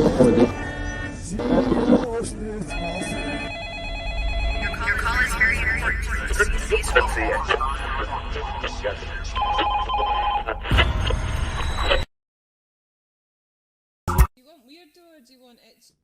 call is very important. Do you want weirdo or do you want itchy?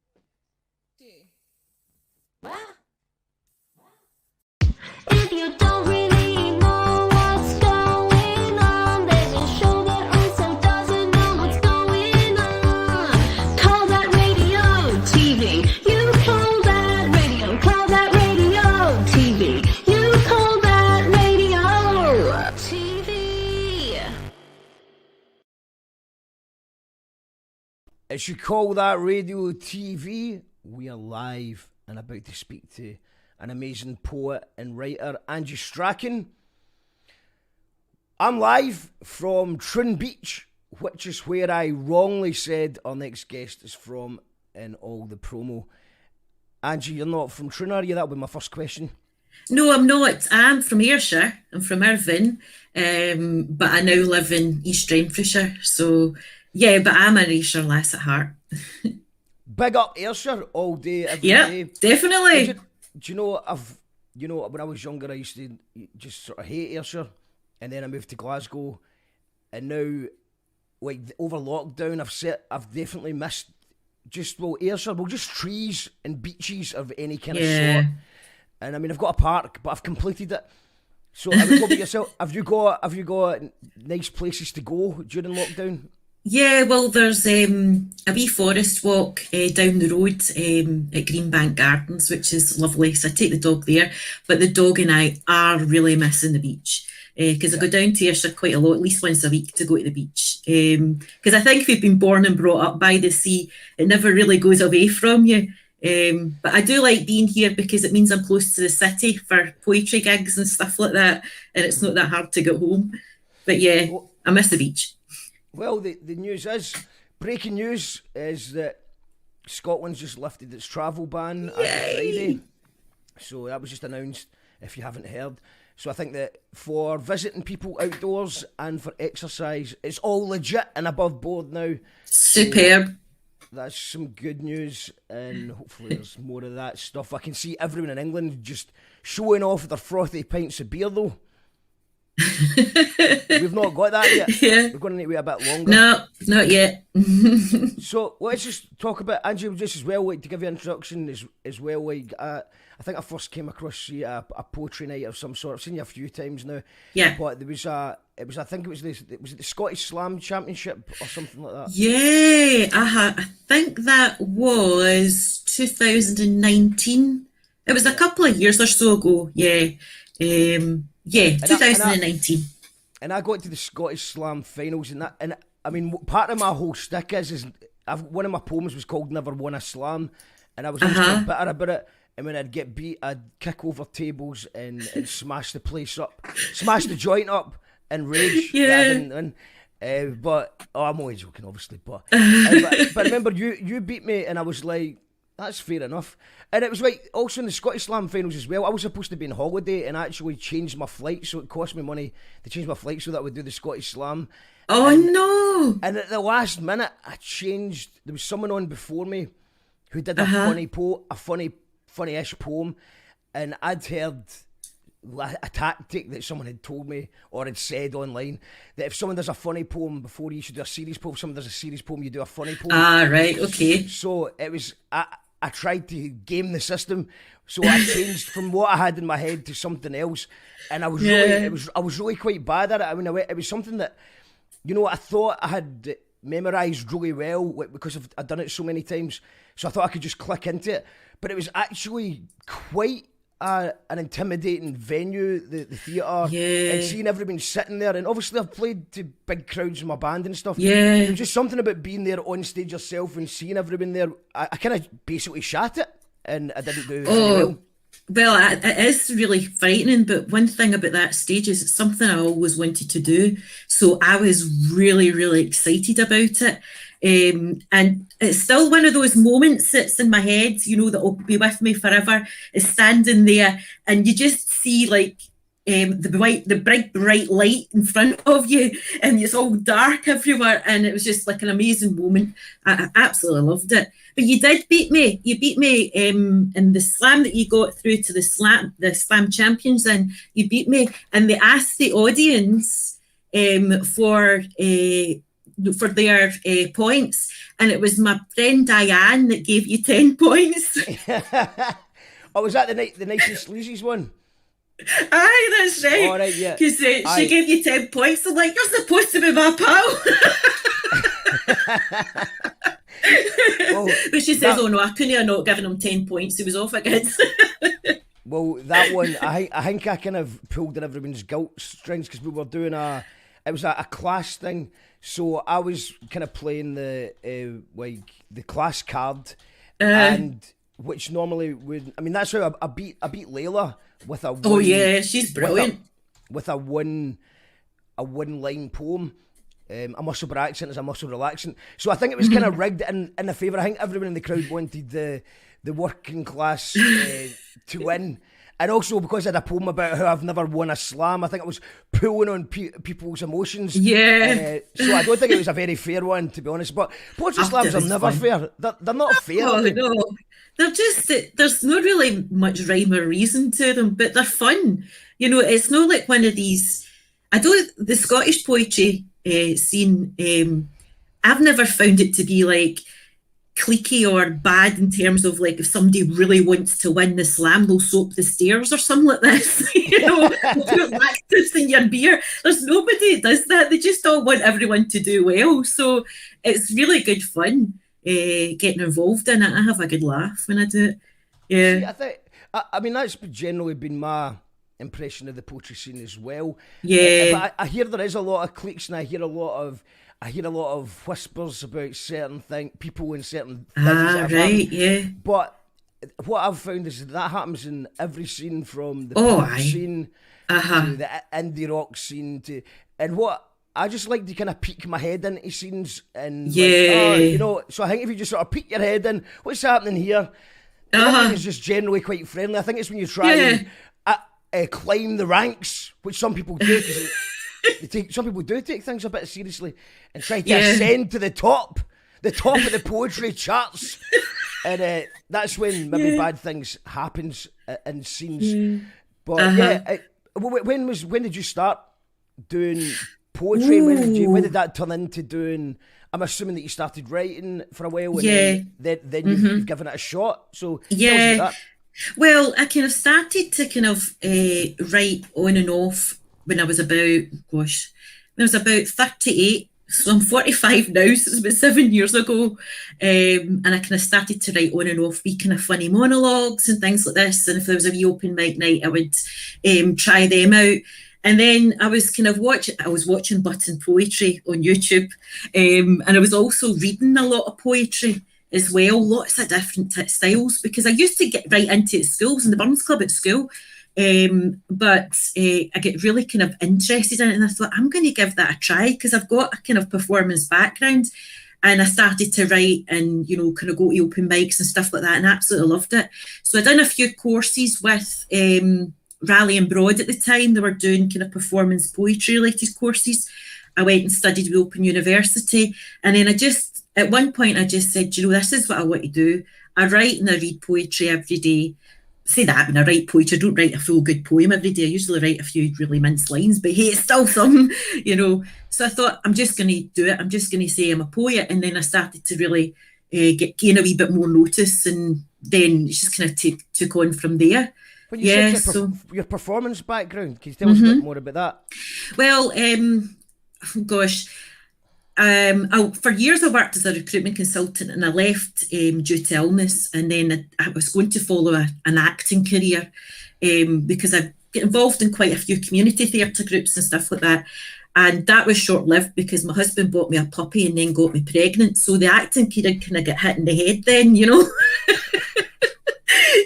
If you don't really know what's going on, there's a show that also doesn't know what's going on. Call that radio TV. You call that radio. Call that radio TV. You call that radio TV. As you call that radio TV, we are live and about to speak to an amazing poet and writer, Angie Strachan. I'm live from Trin Beach, which is where I wrongly said our next guest is from in all the promo. Angie, you're not from Trin, are you? That would be my first question. No, I'm not. I'm from Ayrshire. I'm from Irvine, but I now live in East Renfrewshire. So, yeah, but I'm an Ayrshire lass at heart. Big up Ayrshire all day, every day. Yeah, definitely. Do you know, when I was younger, I used to just sort of hate Ayrshire, and then I moved to Glasgow, and now, like, over lockdown, I've definitely missed Ayrshire, just trees and beaches of any kind of sort. And I mean, I've got a park, but I've completed it. So, what about yourself? Have you got nice places to go during lockdown? Yeah, well, there's a wee forest walk down the road at Greenbank Gardens, which is lovely. So I take the dog there, but the dog and I are really missing the beach because I go down to Ayrshire quite a lot, at least once a week, to go to the beach. Because I think if you've been born and brought up by the sea, it never really goes away from you. But I do like being here because it means I'm close to the city for poetry gigs and stuff like that, and it's not that hard to get home. But yeah, I miss the beach. Well, the breaking news is that Scotland's just lifted its travel ban as of Friday. So that was just announced, if you haven't heard. So I think that for visiting people outdoors and for exercise, it's all legit and above board now. Superb. So that's some good news, and hopefully there's more of that stuff. I can see everyone in England just showing off their frothy pints of beer, though. We've not got that yet. Yeah. We're going to need to wait a bit longer. No, not yet. So let's just talk about Angie, just as well, like, to give you an introduction as well. Like, I think I first came across you at a poetry night of some sort. I've seen you a few times now. Yeah. But I think it was the Scottish Slam Championship or something like that. Yeah, I think that was 2019. It was a couple of years or so ago. Yeah. Yeah, 2019. And I got to the Scottish Slam finals, and I mean, part of my whole shtick is one of my poems was called "Never Won a Slam," and I was always bitter about it. And when I'd get beat, I'd kick over tables and smash the place up, smash the joint up, and rage. Yeah. That I didn't win. But I'm only joking, obviously. But I remember you beat me, and I was like, that's fair enough. And it was like, also in the Scottish Slam finals as well, I was supposed to be on holiday and actually changed my flight, so it cost me money to change my flight so that I would do the Scottish Slam. Oh, no. And at the last minute, I changed. There was someone on before me who did a funny-ish poem, and I'd heard a tactic that someone had told me or had said online, that if someone does a funny poem before you should do a serious poem, if someone does a serious poem, you do a funny poem. Ah, right, okay. So it was, I tried to game the system, so I changed from what I had in my head to something else, and I was really quite bad at it. I mean, it was something that, you know, I thought I had memorised really well because I'd done it so many times, so I thought I could just click into it, but it was actually quite an intimidating venue, the theatre, and seeing everyone sitting there, and obviously I've played to big crowds in my band and stuff. Yeah. There was just something about being there on stage yourself and seeing everyone there. I kind of basically shat it, and I didn't do very well. Well, it is really frightening, but one thing about that stage is it's something I always wanted to do. So I was really, really excited about it. And it's still one of those moments that's in my head, you know, that will be with me forever, is standing there and you just see like the bright light in front of you, and it's all dark everywhere, and it was just like an amazing moment. I absolutely loved it. But you did beat me. You beat me in the slam that you got through to the slam champions, and you beat me. And they asked the audience for their points, and it was my friend Diane that gave you 10 points. Oh, was that the nicest sleazies one? Aye, that's right. All right, yeah. Because she gave you 10 points. I'm like, you're supposed to be my pal. Well, but she says, oh no, I couldn't have not given him 10 points. He was off again. well, that one, I think I kind of pulled in everyone's guilt strings because we were doing it was a class thing. So I was kind of playing the class card, and which normally would, I mean, that's how I beat Layla with a one, oh yeah, she's brilliant. With a one line poem. A muscle relaxant is a muscle relaxant. So I think it was kind of rigged in the favour. I think everyone in the crowd wanted the working class to win. And also because I had a poem about how I've never won a slam, I think I was pulling on people's emotions. Yeah. So I don't think it was a very fair one, to be honest. But poetry slams are never fair. They're not fair. Oh, no. They're just, there's not really much rhyme or reason to them, but they're fun. You know, it's not like one of these, the Scottish poetry scene, I've never found it to be like cliquey or bad in terms of like if somebody really wants to win the slam, they'll soap the stairs or something like this. You know, put lactose in your beer. There's nobody that does that. They just all want everyone to do well. So it's really good fun getting involved in it. I have a good laugh when I do it. Yeah. See, I mean, that's generally been my impression of the poetry scene as well. Yeah. But I hear there is a lot of cliques, and I hear a lot of whispers about certain people and certain things. Right, yeah. But what I've found is that happens in every scene, from the punk scene to the indie rock scene and what I just like to kind of peek my head into scenes and you know. So I think if you just sort of peek your head in, what's happening here? Everything is just generally quite friendly. I think it's when you try and climb the ranks, which some people do. Some people do take things a bit seriously and try to ascend to the top of the poetry charts, and that's when maybe bad things happens in scenes. But when did you start doing poetry? When did that turn into doing? I'm assuming that you started writing for a while, and then you've given it a shot. So tell us about that. Well, I kind of started to write on and off when I was about 38. So I'm 45 now, so it's about 7 years ago. And I kind of started to write on and off wee kind of funny monologues and things like this. And if there was a wee open mic night, I would try them out. And then I was watching Button Poetry on YouTube. And I was also reading a lot of poetry as well, lots of different styles, because I used to get right into schools in the Burns Club at school. But I get really kind of interested in it, and I thought I'm going to give that a try because I've got a kind of performance background, and I started to write and, you know, kind of go to open mics and stuff like that, and absolutely loved it. So I done a few courses with Raleigh and Broad at the time. They were doing kind of performance poetry related courses. I went and studied with Open University, and then at one point I just said, you know, this is what I want to do. I write and I read poetry every day. Say that when I write poetry, I don't write a full good poem every day. I usually write a few really mince lines, but hey, it's still something, you know. So I thought, I'm just going to do it. I'm just going to say I'm a poet. And then I started to really gain a wee bit more notice, and then it just kind of took on from there. When you said your performance background, can you tell us a bit more about that? Well, for years I worked as a recruitment consultant, and I left due to illness, and then I was going to follow an acting career because I get involved in quite a few community theatre groups and stuff like that, and that was short-lived because my husband bought me a puppy and then got me pregnant, so the acting career kind of got hit in the head then, you know.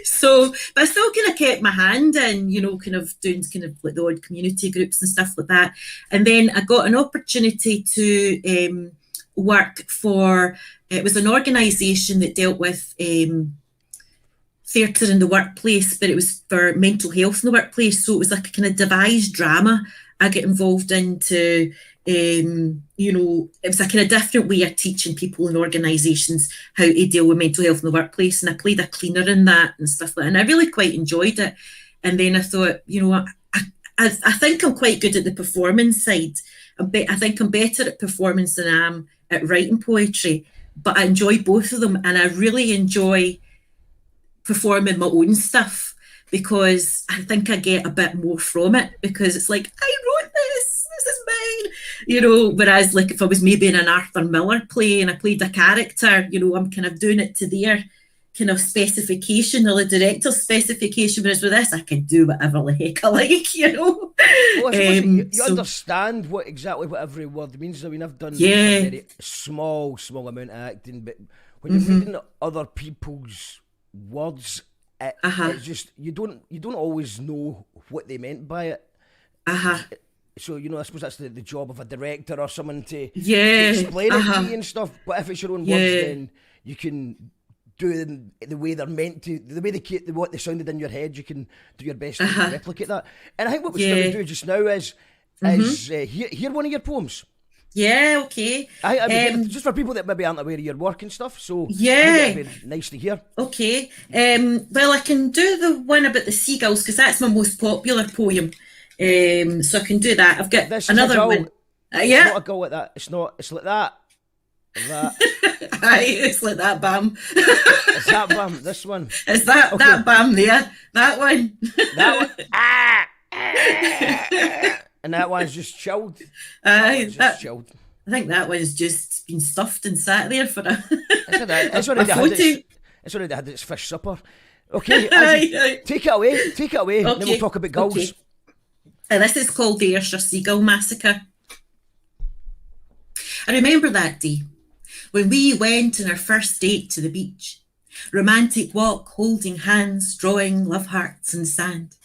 So, but I still kind of kept my hand in, you know, kind of doing kind of like the odd community groups and stuff like that. And then I got an opportunity to work for, it was an organisation that dealt with theatre in the workplace, but it was for mental health in the workplace. So it was like a kind of devised drama I get involved into. It was a kind of different way of teaching people in organisations how to deal with mental health in the workplace. And I played a cleaner in that and stuff like that. And I really quite enjoyed it. And then I thought, I think I'm quite good at the performance side. I think I'm better at performance than I am at writing poetry. But I enjoy both of them. And I really enjoy performing my own stuff because I think I get a bit more from it because it's like, I wrote this is mine, whereas like if I was maybe in an Arthur Miller play and I played a character, I'm kind of doing it to their kind of specification or the director's specification, whereas with this I can do whatever the heck I like, Well, I suppose you understand exactly what every word means. I mean, I've done a very small amount of acting, but when you're reading other people's words, it's just you don't always know what they meant by it. So I suppose that's the job of a director or someone to explain it to you and stuff. But if it's your own words, then you can do them the way they're meant to, the way what they sounded in your head. You can do your best to replicate that. And I think what we're going to do just now is hear one of your poems. Yeah, okay. I mean, just for people that maybe aren't aware of your work and stuff, so it'd be nice to hear. Okay. Well, I can do the one about the seagulls because that's my most popular poem. So I can do that. I've got this another one. It's not a go like that. It's not. It's like that. Aye, it's like that, bam. It's that bam. This one. It's that that bam there. That one. That one. And that one's just chilled. Chilled. I think that one's just been stuffed and sat there for a. It's already had its fish supper. Okay, Angie, take it away. Okay. Then we'll talk about gulls. Okay. And this is called the Ayrshire Seagull Massacre. I remember that day when we went on our first date to the beach. Romantic walk, holding hands, drawing love hearts in sand.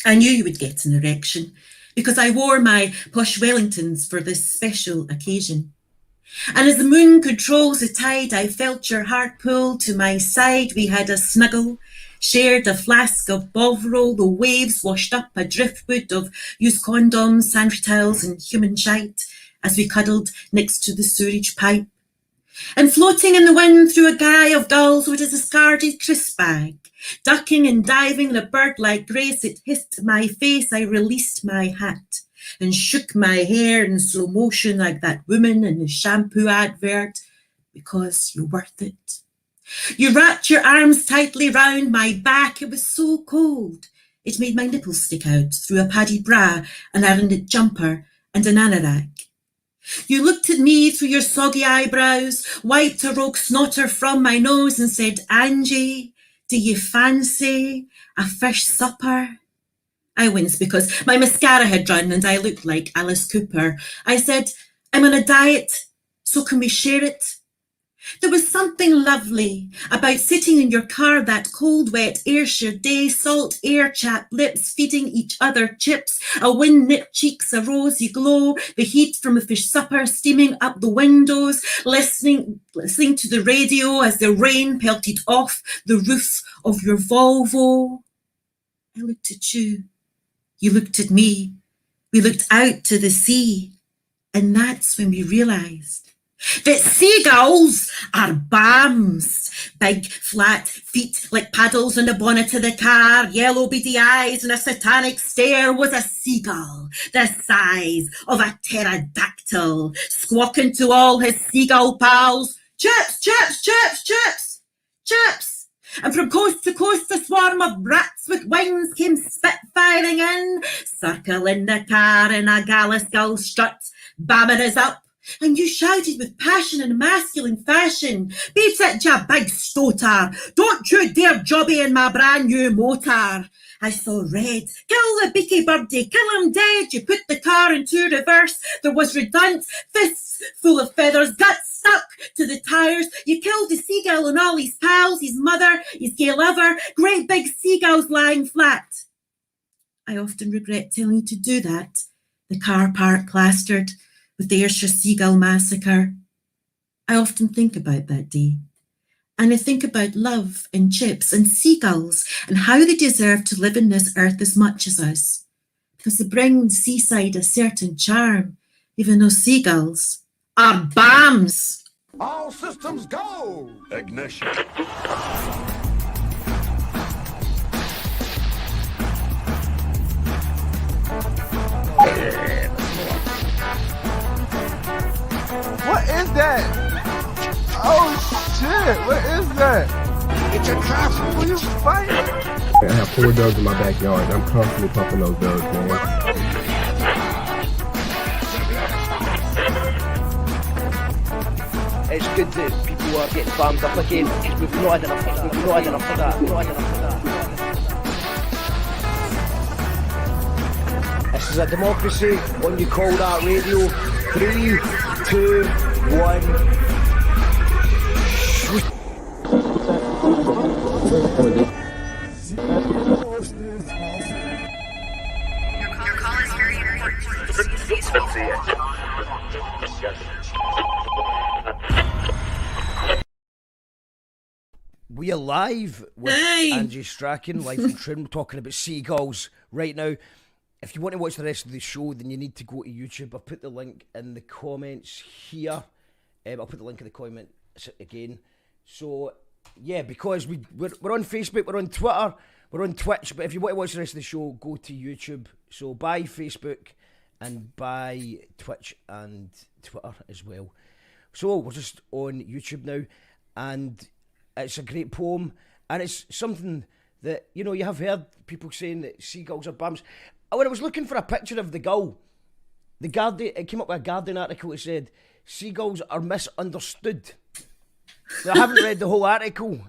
I knew you would get an erection because I wore my posh Wellingtons for this special occasion. And as the moon controls the tide, I felt your heart pull to my side. We had a snuggle, shared a flask of Bovril. The waves washed up a driftwood of used condoms, sandwich tiles and human shite as we cuddled next to the sewerage pipe. And floating in the wind through a guy of gulls with his discarded crisp bag, ducking and diving in a bird-like grace, it hissed my face. I released my hat and shook my hair in slow motion like that woman in the shampoo advert, because you're worth it. You wrapped your arms tightly round my back. It was so cold. It made my nipples stick out through a padded bra, an ironed jumper and an anorak. You looked at me through your soggy eyebrows, wiped a rogue snotter from my nose and said, Angie, do you fancy a fish supper? I winced because my mascara had run and I looked like Alice Cooper. I said, I'm on a diet, so can we share it? There was something lovely about sitting in your car that cold, wet Ayrshire day, salt air, chapped lips, feeding each other chips, a wind-nipped cheeks, a rosy glow, the heat from a fish supper steaming up the windows, listening to the radio as the rain pelted off the roof of your Volvo. I looked at you. You looked at me. We looked out to the sea. And that's when we realised that seagulls are bams. Big, flat feet like paddles in the bonnet of the car, yellow beady eyes and a satanic stare was a seagull, the size of a pterodactyl, squawking to all his seagull pals, chips, chips, chips, chips, chips. And from coast to coast a swarm of brats with wings came spitfiring in, circling the car in a gallus gull strut, bamming us up. And you shouted with passion in a masculine fashion, beat it, you big stotar, don't you dare jobby in my brand new motor. I saw red, kill the beaky birdie, kill him dead. You put the car into reverse, there was redundant, fists full of feathers, guts stuck to the tires. You killed the seagull and all his pals, his mother, his gay lover, great big seagulls lying flat. I often regret telling you to do that. The car park plastered with the Ayrshire Seagull Massacre. I often think about that day And I think about love and chips and seagulls and how they deserve to live in this earth as much as us. Because they bring the seaside a certain charm, even though seagulls are BAMs. All systems go! Ignition. What is that? Oh shit, what is that? It's a trap! Who you fighting? I have 4 dogs in my backyard. I'm constantly pumping those dogs, man. It's good that people are getting bammed up again because we've not had enough of that. We've not had enough of that. We've not had enough of that. This is a democracy on You Call That Radio. 3, 2, 1. We are live with Angie Strachan, live from Trim. We're talking about seagulls right now. If you want to watch the rest of the show, then you need to go to YouTube. I'll put the link in the comments here. I'll put the link in the comments again. So, yeah, because we're on Facebook, we're on Twitter, we're on Twitch. But if you want to watch the rest of the show, go to YouTube. So, buy Facebook and buy Twitch and Twitter as well. So, we're just on YouTube now. And it's a great poem. And it's something that, you know, you have heard people saying that seagulls are bums. When I was looking for a picture of the gull, it came up with a Guardian article that said, seagulls are misunderstood. Now, I haven't read the whole article.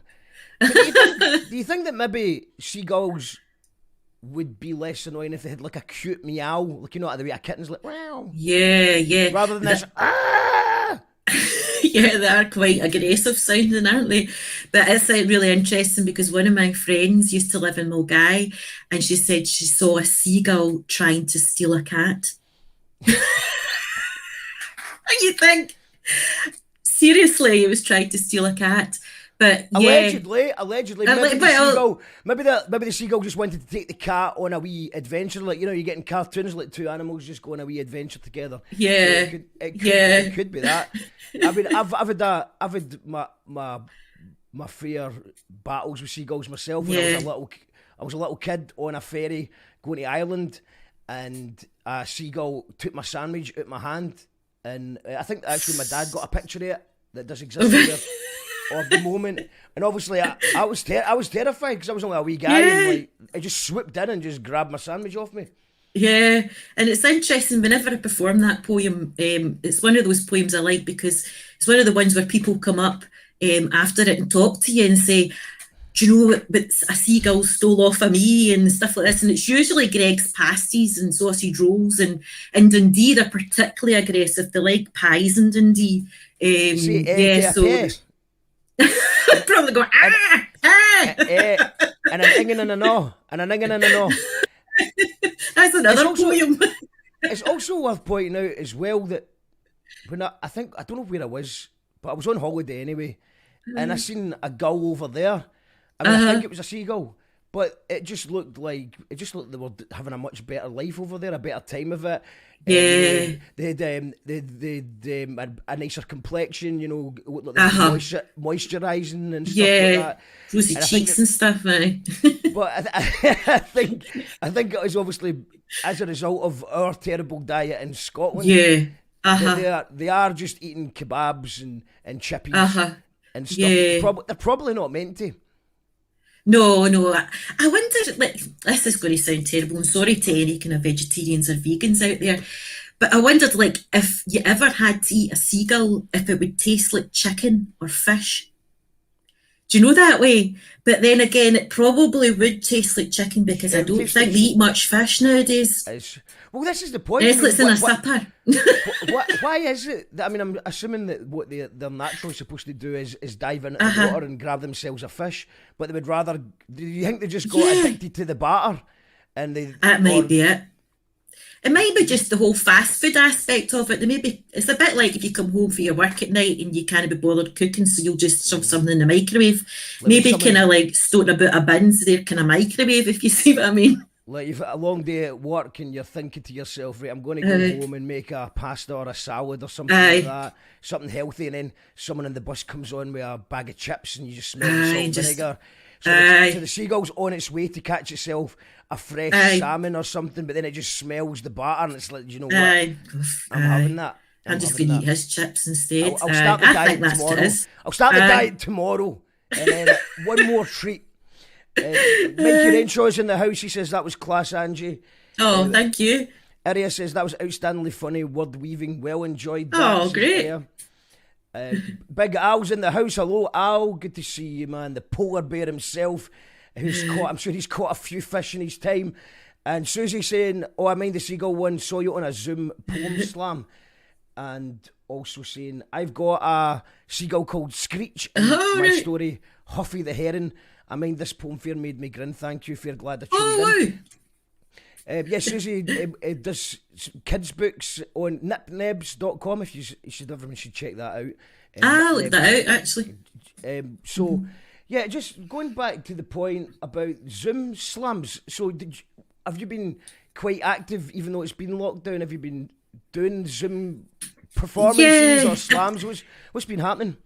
Do you think that maybe seagulls would be less annoying if they had like a cute meow, like, you know, the way a kitten's like, wow. Yeah. Rather than this, Yeah, they are quite aggressive sounding, aren't they? But it's really interesting because one of my friends used to live in Mulgai and she said she saw a seagull trying to steal a cat. And you think, seriously, he was trying to steal a cat. But yeah. Allegedly, maybe the seagull just wanted to take the cat on a wee adventure, like, you know, you get in cartoons like two animals just go on a wee adventure together. Yeah, so it could be that. I mean, I've had my fair battles with seagulls myself when I was a little kid on a ferry going to Ireland, and a seagull took my sandwich out of my hand, and I think actually my dad got a picture of it that does exist there. Of the moment, and obviously I was terrified because I was only a wee guy, and like it just swooped in and just grabbed my sandwich off me. Yeah, and it's interesting whenever I perform that poem. It's one of those poems I like because it's one of the ones where people come up after it and talk to you and say, "Do you know what? But a seagull stole off of me," and stuff like this. And it's usually Greg's pasties and sausage rolls, and in Dundee they're particularly aggressive. They like pies in Dundee. I'd probably go, and an ingin and a no, and an ingin and a no. That's another poem. It's also worth pointing out as well that when I don't know where I was, but I was on holiday anyway, and I seen a gull over there. I mean, I think it was a seagull, but it just looked like they were having a much better life over there, a better time of it. Yeah, they had a nicer complexion, you know, like moisturising and stuff like that. Rosy cheeks and stuff, man. But I think it was obviously as a result of our terrible diet in Scotland. Yeah, they are just eating kebabs and chippies and stuff. Yeah. They're probably not meant to. No. I wonder, like, this is going to sound terrible. I'm sorry to any kind of vegetarians or vegans out there, but I wondered, like, if you ever had to eat a seagull, if it would taste like chicken or fish. Do you know that way? But then again, it probably would taste like chicken because I don't think they eat much fish nowadays. Well, this is the point. Unless it's in a supper. Why is it that, I mean, I'm assuming that what they're naturally supposed to do is dive into the water and grab themselves a fish, but they would rather, do you think they just got addicted to the batter? And That might be it. it might be just the whole fast food aspect of it. Maybe it's a bit like if you come home for your work at night and you can't be bothered cooking, so you'll just shove something in the microwave. Like Maybe someone- kind of like stoking about a bins there, kind of microwave, if you see what I mean. Like you've had a long day at work and you're thinking to yourself, right, I'm going to go home and make a pasta or a salad or something like that, something healthy, and then someone in the bus comes on with a bag of chips and you just smell the salt and vinegar. So the Seagull's on its way to catch itself a fresh salmon or something, but then it just smells the batter and it's like, you know what, I'm having that. I'm just going to eat his chips instead. I'll start the I diet think that's tomorrow. it. I'll start the diet tomorrow. And then one more treat. Mikey Renshaw's in the house. He says that was class, Angie. Oh, thank you. Aria says that was outstandingly funny, word weaving, well enjoyed. That. Oh, great. Big Al's in the house. Hello, Al. Good to see you, man. The polar bear himself, who's caught. I'm sure he's caught a few fish in his time. And Susie saying, "Oh, I mind the Seagull one. Saw you on a Zoom poem slam." And also saying, "I've got a seagull called Screech in my story, Huffy the Heron. I mind this poem fair made me grin. Thank you, fair glad I tuned in." Yes, Susie does kids' books on nipnebs.com. If you should, everyone should check that out. I'll look that out, actually. Yeah, just going back to the point about Zoom slams. So, have you been quite active, even though it's been lockdown? Have you been doing Zoom performances or slams? What's been happening?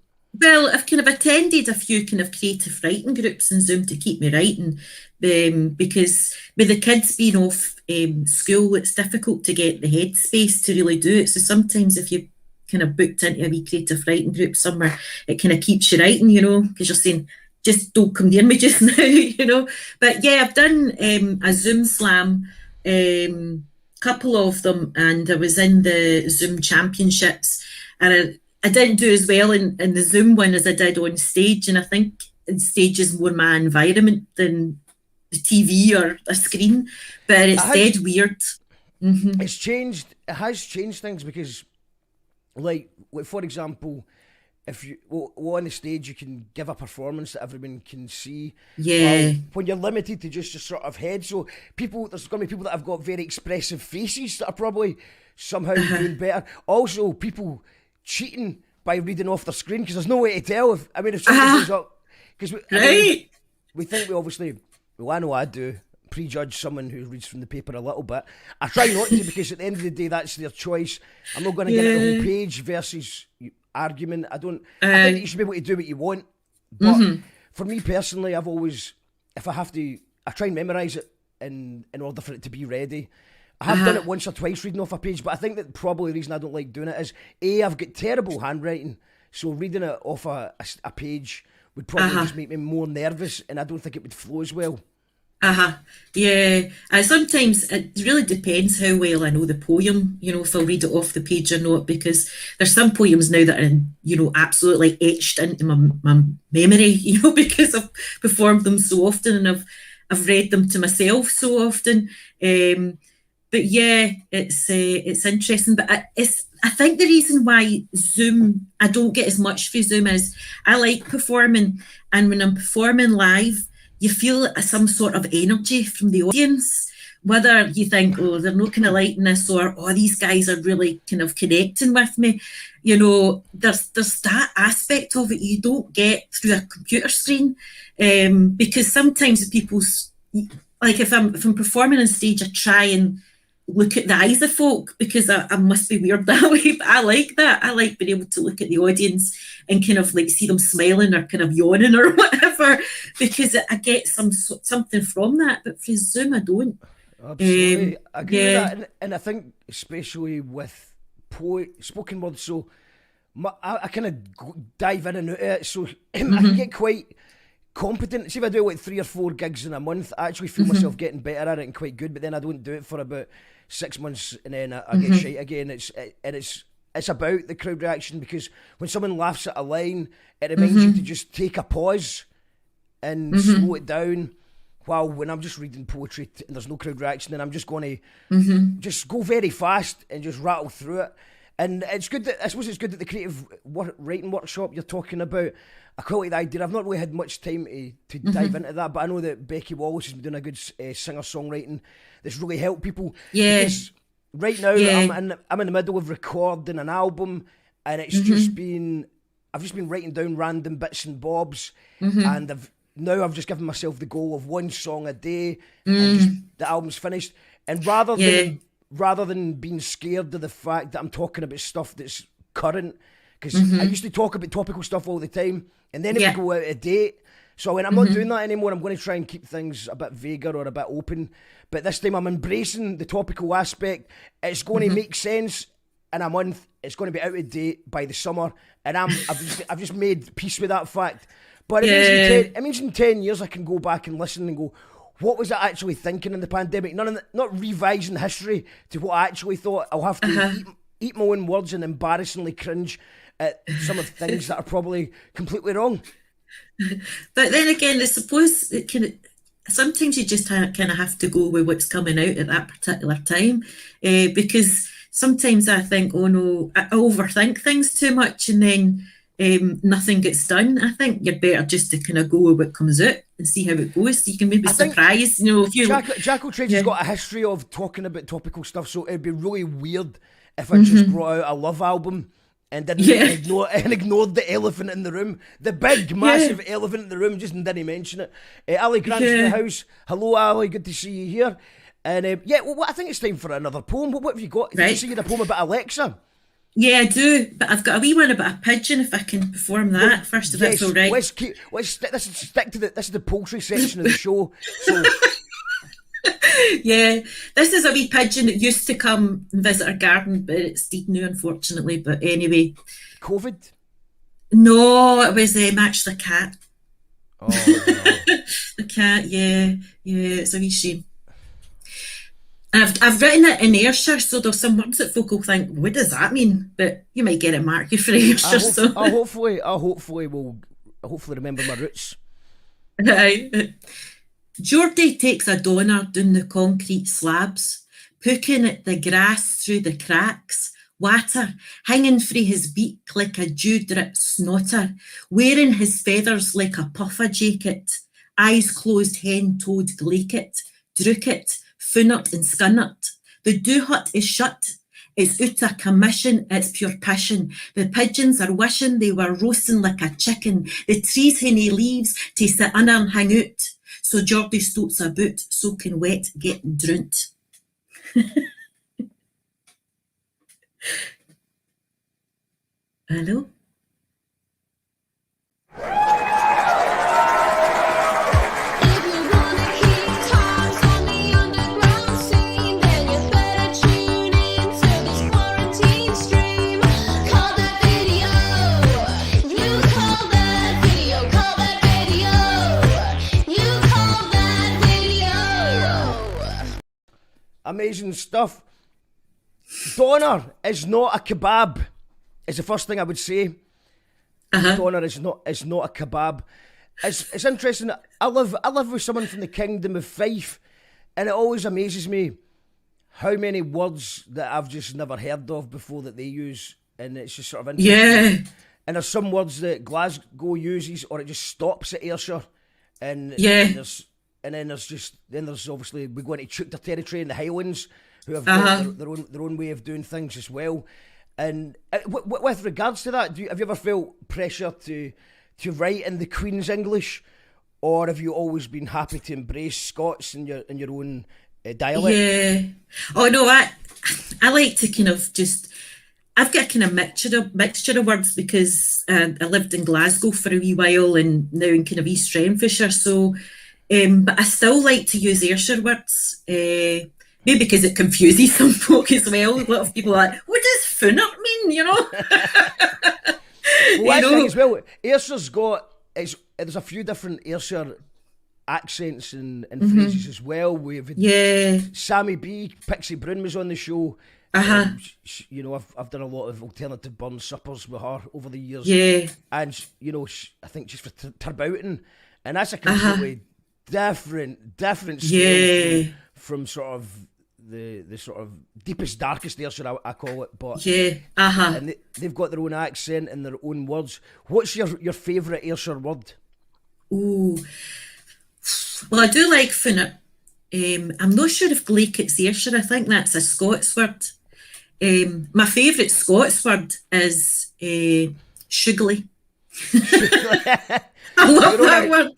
Well, I've kind of attended a few kind of creative writing groups in Zoom to keep me writing, because with the kids being off school, it's difficult to get the headspace to really do it. So sometimes if you kind of booked into a wee creative writing group somewhere, it kind of keeps you writing, you know, because you're saying, just don't come near me just now, you know. But yeah, I've done a Zoom slam, couple of them, and I was in the Zoom championships, and I didn't do as well in the Zoom one as I did on stage, and I think stage is more my environment than the TV or a screen, but it's dead weird. Mm-hmm. It's changed. It has changed things because, like for example, if you on the stage, you can give a performance that everyone can see. Yeah. When you're limited to just a sort of head, so there's going to be people that have got very expressive faces that are probably somehow doing better. Also, people cheating by reading off their screen because there's no way to tell if someone goes up, because we think we obviously, well, I know I do prejudge someone who reads from the paper a little bit. I try not to, because at the end of the day that's their choice. I'm not going to get into the whole page versus argument. I think you should be able to do what you want, but for me personally, I've always, if I have to, I try and memorise it in order for it to be ready. I have done it once or twice reading off a page, but I think that probably the reason I don't like doing it is I've got terrible handwriting, so reading it off a page would probably just make me more nervous, and I don't think it would flow as well. Yeah. Sometimes it really depends how well I know the poem, you know, if I'll read it off the page or not, because there's some poems now that are, you know, absolutely etched into my memory, you know, because I've performed them so often and I've read them to myself so often. But yeah, it's interesting. But I think the reason why Zoom, I don't get as much for Zoom, is I like performing, and when I'm performing live, you feel some sort of energy from the audience, whether you think, oh, they're not kind of liking this, or, oh, these guys are really kind of connecting with me. You know, there's that aspect of it you don't get through a computer screen, because sometimes people, like if I'm performing on stage, I try and look at the eyes of folk, because I must be weird that way, but I like that. I like being able to look at the audience and kind of like see them smiling or kind of yawning or whatever, because I get something from that. But for Zoom, I don't. Absolutely, I agree with that, and I think especially with spoken word, so I kind of dive in and out of it, so I can get quite competent. See, if I do like 3 or 4 gigs in a month, I actually feel myself getting better at it and quite good, but then I don't do it for about 6 months and then I get shite again. It's about the crowd reaction, because when someone laughs at a line, it reminds you to just take a pause and slow it down. While when I'm just reading poetry and there's no crowd reaction, then I'm just going to just go very fast and just rattle through it. And it's good that, I suppose it's good that the creative writing workshop you're talking about, I quite like the idea. I've not really had much time to dive into that, but I know that Becky Wallace has been doing a good singer-songwriting that's really helped people. Yeah. Because right now I'm in the middle of recording an album, and it's just been I've just been writing down random bits and bobs, and I've just given myself the goal of one song a day, and just, the album's finished. And rather than being scared of the fact that I'm talking about stuff that's current, because I used to talk about topical stuff all the time, and then it would go out of date. So I'm not doing that anymore. I'm going to try and keep things a bit vaguer or a bit open. But this time I'm embracing the topical aspect. It's going to make sense in a month. It's going to be out of date by the summer, and I've just made peace with that fact. But it means in 10 years I can go back and listen and go, what was I actually thinking in the pandemic? Not revising history to what I actually thought. I'll have to eat my own words and embarrassingly cringe at some of the things that are probably completely wrong. But then again, I suppose sometimes you just kind of have to go with what's coming out at that particular time, because sometimes I think, oh no, I overthink things too much, and then nothing gets done. I think you're better just to kind of go with what comes out and see how it goes. So you can maybe surprise, if you... Jackal Trade's got a history of talking about topical stuff, so it'd be really weird if I just brought out a love album and didn't ignored the elephant in the room. The big, massive elephant in the room, just didn't mention it. Ali Grant's in the house. Hello, Ali, good to see you here. And I think it's time for another poem. What have you got? Right. Did you say you had a poem about Alexa? Yeah, I do, but I've got a wee one about a pigeon, if I can perform that first, if that's all right. Let's stick to this is the poultry section of the show. So. Yeah, this is a wee pigeon that used to come and visit our garden, but it's dead now, unfortunately. But anyway. COVID? No, it was actually a cat. Oh, no. The cat, yeah, it's a wee shame. I've written it in Ayrshire, so there's some words that folk will think, what does that mean? But you might get it, Mark, you're from Ayrshire. I'll hopefully remember my roots. Right. Geordie takes a donor down the concrete slabs, pooking at the grass through the cracks, water hanging frae his beak like a dew-drip snotter, wearing his feathers like a puffer jacket, eyes closed hen-toed glaikit, drookit, funnert and scunnert. The dew hut is shut. It's out of commission, it's pure passion. The pigeons are wishing they were roasting like a chicken. The trees hae nae leaves to sit under and hang out. So Geordie stoats about, soaking wet, getting droont. Hello? Amazing stuff. Doner is not a kebab, is the first thing I would say. Doner is not a kebab. It's interesting. I live with someone from the Kingdom of Fife, and it always amazes me how many words that I've just never heard of before that they use, and it's just sort of interesting. Yeah. And there's some words that Glasgow uses, or it just stops at Ayrshire, and then there's obviously we go into Chukter territory in the Highlands, who have got their own way of doing things as well. And with regards to that, have you ever felt pressure to write in the Queen's English, or have you always been happy to embrace Scots in your own dialect? Yeah. Oh no, I like to kind of just. I've got a kind of mixture of words because I lived in Glasgow for a wee while and now in kind of East Renfrewshire. So. But I still like to use Ayrshire words, maybe because it confuses some folk as well. A lot of people are like, what does funnert mean, Well, I think as well, Ayrshire's got, there's a few different Ayrshire accents and phrases as well. We've had Sammy B, Pixie Brune was on the show. I've done a lot of alternative burn suppers with her over the years. Yeah. And, I think she's for Turboughton, and that's a completely different scale from sort of the sort of deepest, darkest Ayrshire, I call it. But and they've got their own accent and their own words. What's your favourite Ayrshire word? Ooh, well, I do like funnert. I'm not sure if Glaikit's Ayrshire. I think that's a Scots word. My favourite Scots word is shugly. I love that word.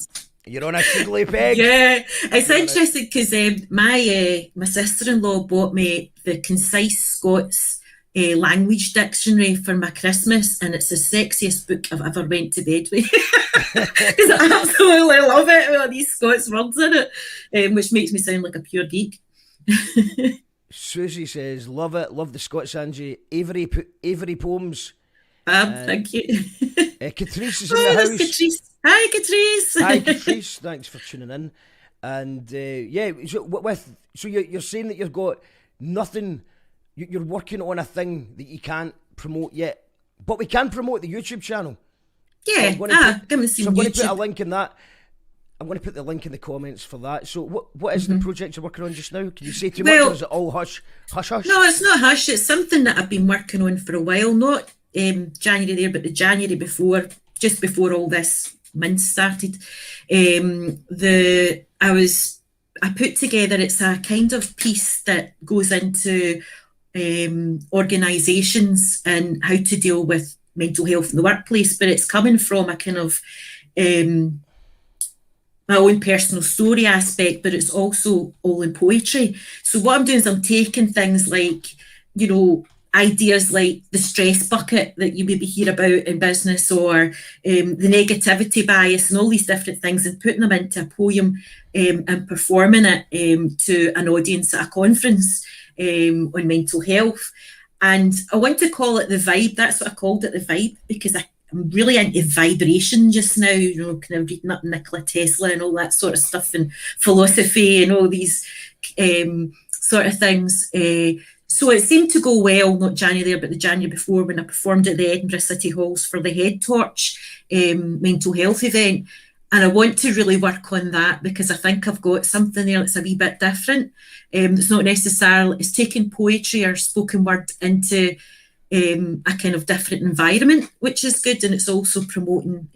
You're on a sugly peg. Yeah, it's interesting because my sister-in-law bought me the Concise Scots language dictionary for my Christmas, and it's the sexiest book I've ever went to bed with. Because I absolutely love it with all these Scots words in it, which makes me sound like a pure geek. Susie says, love it, love the Scots, Angie. Avery poems. Thank you. Catrice is in the house. Catrice. Hi, Catrice. Hi, Catrice. Thanks for tuning in. And so you're saying that you've got nothing. You're working on a thing that you can't promote yet, but we can promote the YouTube channel. Yeah, I'm going to YouTube. put a link in that. I'm going to put the link in the comments for that. So what is the project you're working on just now? Can you say too much, or is it all hush? No, it's not hush. It's something that I've been working on for a while. Not January there, but the January before, just before all this mint started. I put together, it's a kind of piece that goes into organisations and how to deal with mental health in the workplace, but it's coming from a kind of my own personal story aspect, but it's also all in poetry. So what I'm doing is I'm taking things like, ideas like the stress bucket that you maybe hear about in business, or the negativity bias, and all these different things, and putting them into a poem and performing it to an audience at a conference on mental health. And I want to call it the vibe. That's what I called it, the vibe, because I'm really into vibration just now, kind of reading up Nikola Tesla and all that sort of stuff, and philosophy and all these sort of things. So it seemed to go well, not January there, but the January before, when I performed at the Edinburgh City Halls for the Head Torch mental health event. And I want to really work on that, because I think I've got something there that's a wee bit different. It's not necessarily, it's taking poetry or spoken word into a kind of different environment, which is good. And it's also promoting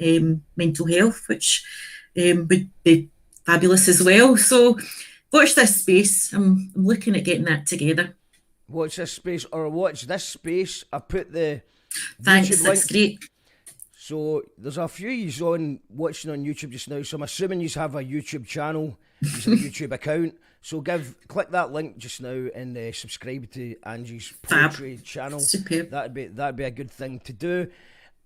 mental health, which would be fabulous as well. So watch this space. I'm looking at getting that together. Watch this space, or watch this space. I put the Thanks, YouTube that's link. great. So there's a few yous watching on YouTube just now. So I'm assuming you have a YouTube channel, you have a YouTube account. So click that link just now and subscribe to Angie's poetry channel. Superb. That'd be a good thing to do.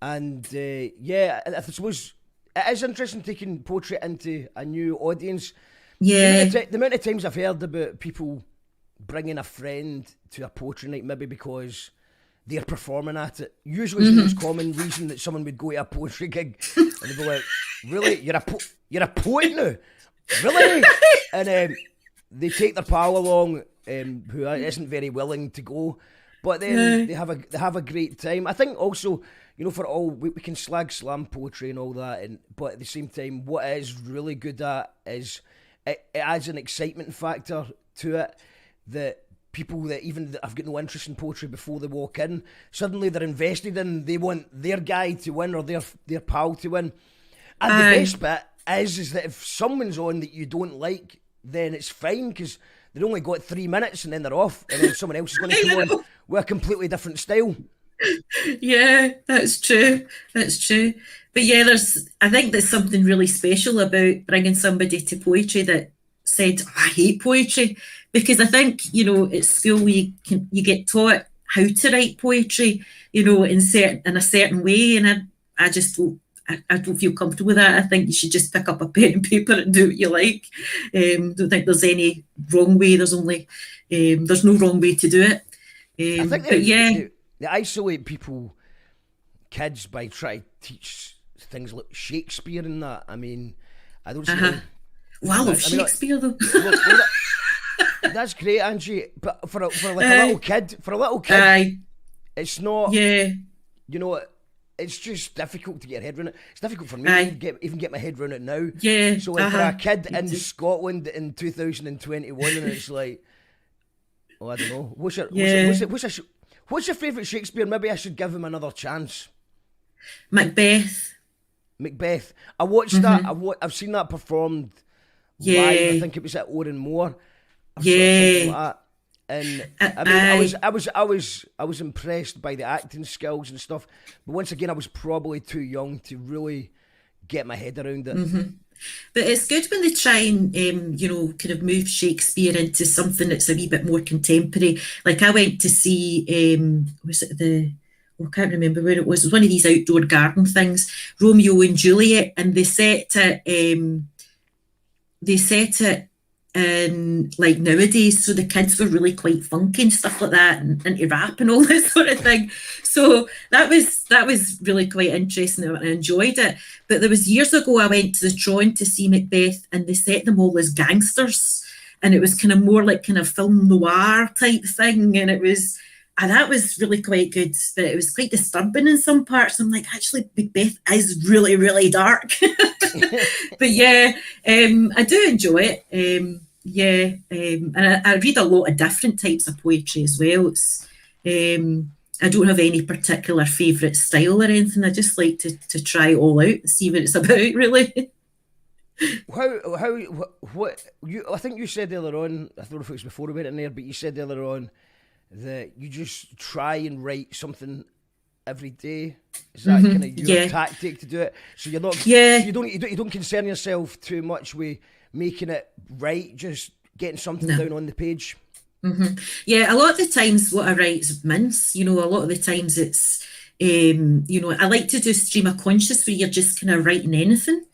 And I suppose it is interesting taking poetry into a new audience. Yeah. The amount of times I've heard about people bringing a friend to a poetry night, maybe because they're performing at it. Usually it's the most common reason that someone would go to a poetry gig, and they'd be like, really? You're a poet now? Really? And they take their pal along who isn't very willing to go, but then they have a great time. I think also, for all, we can slam poetry and all that, but at the same time, what it is really good at is it adds an excitement factor to it, that people that have got no interest in poetry before they walk in, suddenly they're invested in, they want their guy to win or their pal to win. And the best bit is that if someone's on that you don't like, then it's fine, because they've only got 3 minutes and then they're off, and then someone else is going to come on with a completely different style. Yeah, that's true. But yeah, I think there's something really special about bringing somebody to poetry that said, I hate poetry, because I think, at school you get taught how to write poetry, in a certain way, and I just don't feel comfortable with that. I think you should just pick up a pen and paper and do what you like. Don't think there's any wrong way. There's no wrong way to do it. I think they isolate kids, by trying to teach things like Shakespeare and that. I mean, I don't see. Well, I love Shakespeare though. That's great, Angie. But for a little kid, it's not. Yeah. It's just difficult to get your head around it. It's difficult for me to even get my head around it now. Yeah. So for a kid in Scotland in 2021, and it's like, I don't know. What's your favourite Shakespeare? Maybe I should give him another chance. Macbeth. I watched that. I've seen that performed Yeah. live. I think it was at Oran Moor. Yeah. Something like that. And I mean, I was impressed by the acting skills and stuff. But once again, I was probably too young to really get my head around it. But it's good when they try and, kind of move Shakespeare into something that's a wee bit more contemporary. Like I went to see, I can't remember where it was. It was one of these outdoor garden things, Romeo and Juliet, and they set it in like nowadays, so the kids were really quite funky and stuff like that, and into rap and all this sort of thing. So that was really quite interesting, and I enjoyed it. But there was years ago I went to the Tron to see Macbeth, and they set them all as gangsters, and it was kind of more like kind of film noir type thing, and that was really quite good, but it was quite disturbing in some parts. I'm like, actually, Macbeth is really, really dark. But yeah, I do enjoy it. And I read a lot of different types of poetry as well. I don't have any particular favourite style or anything. I just like to try it all out and see what it's about, really. I think you said earlier on, I don't know if it was before we went in there, but you said earlier on that you just try and write something every day. Is that kind of your tactic to do it? So you're not, you don't concern yourself too much with making it right, just getting something down on the page. Yeah, a lot of the times what I write is mince. A lot of the times it's, I like to do stream of conscious where you're just kind of writing anything.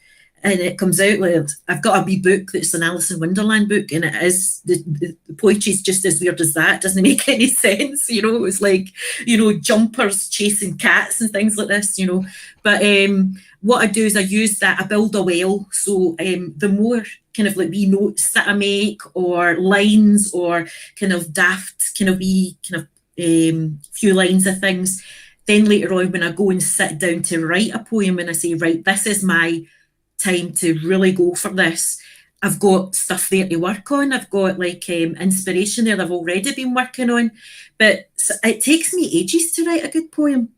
And it comes out like, I've got a wee book that's an Alice in Wonderland book, and it is, the poetry's just as weird as that. It doesn't make any sense, it's like, jumpers chasing cats and things like this, But what I do is I use that, I build a well. So the more kind of like wee notes that I make, or lines, or kind of daft, kind of wee, kind of few lines of things, then later on when I go and sit down to write a poem and I say, right, this is my time to really go for this, I've got stuff there to work on. I've got like inspiration there that I've already been working on, but it takes me ages to write a good poem.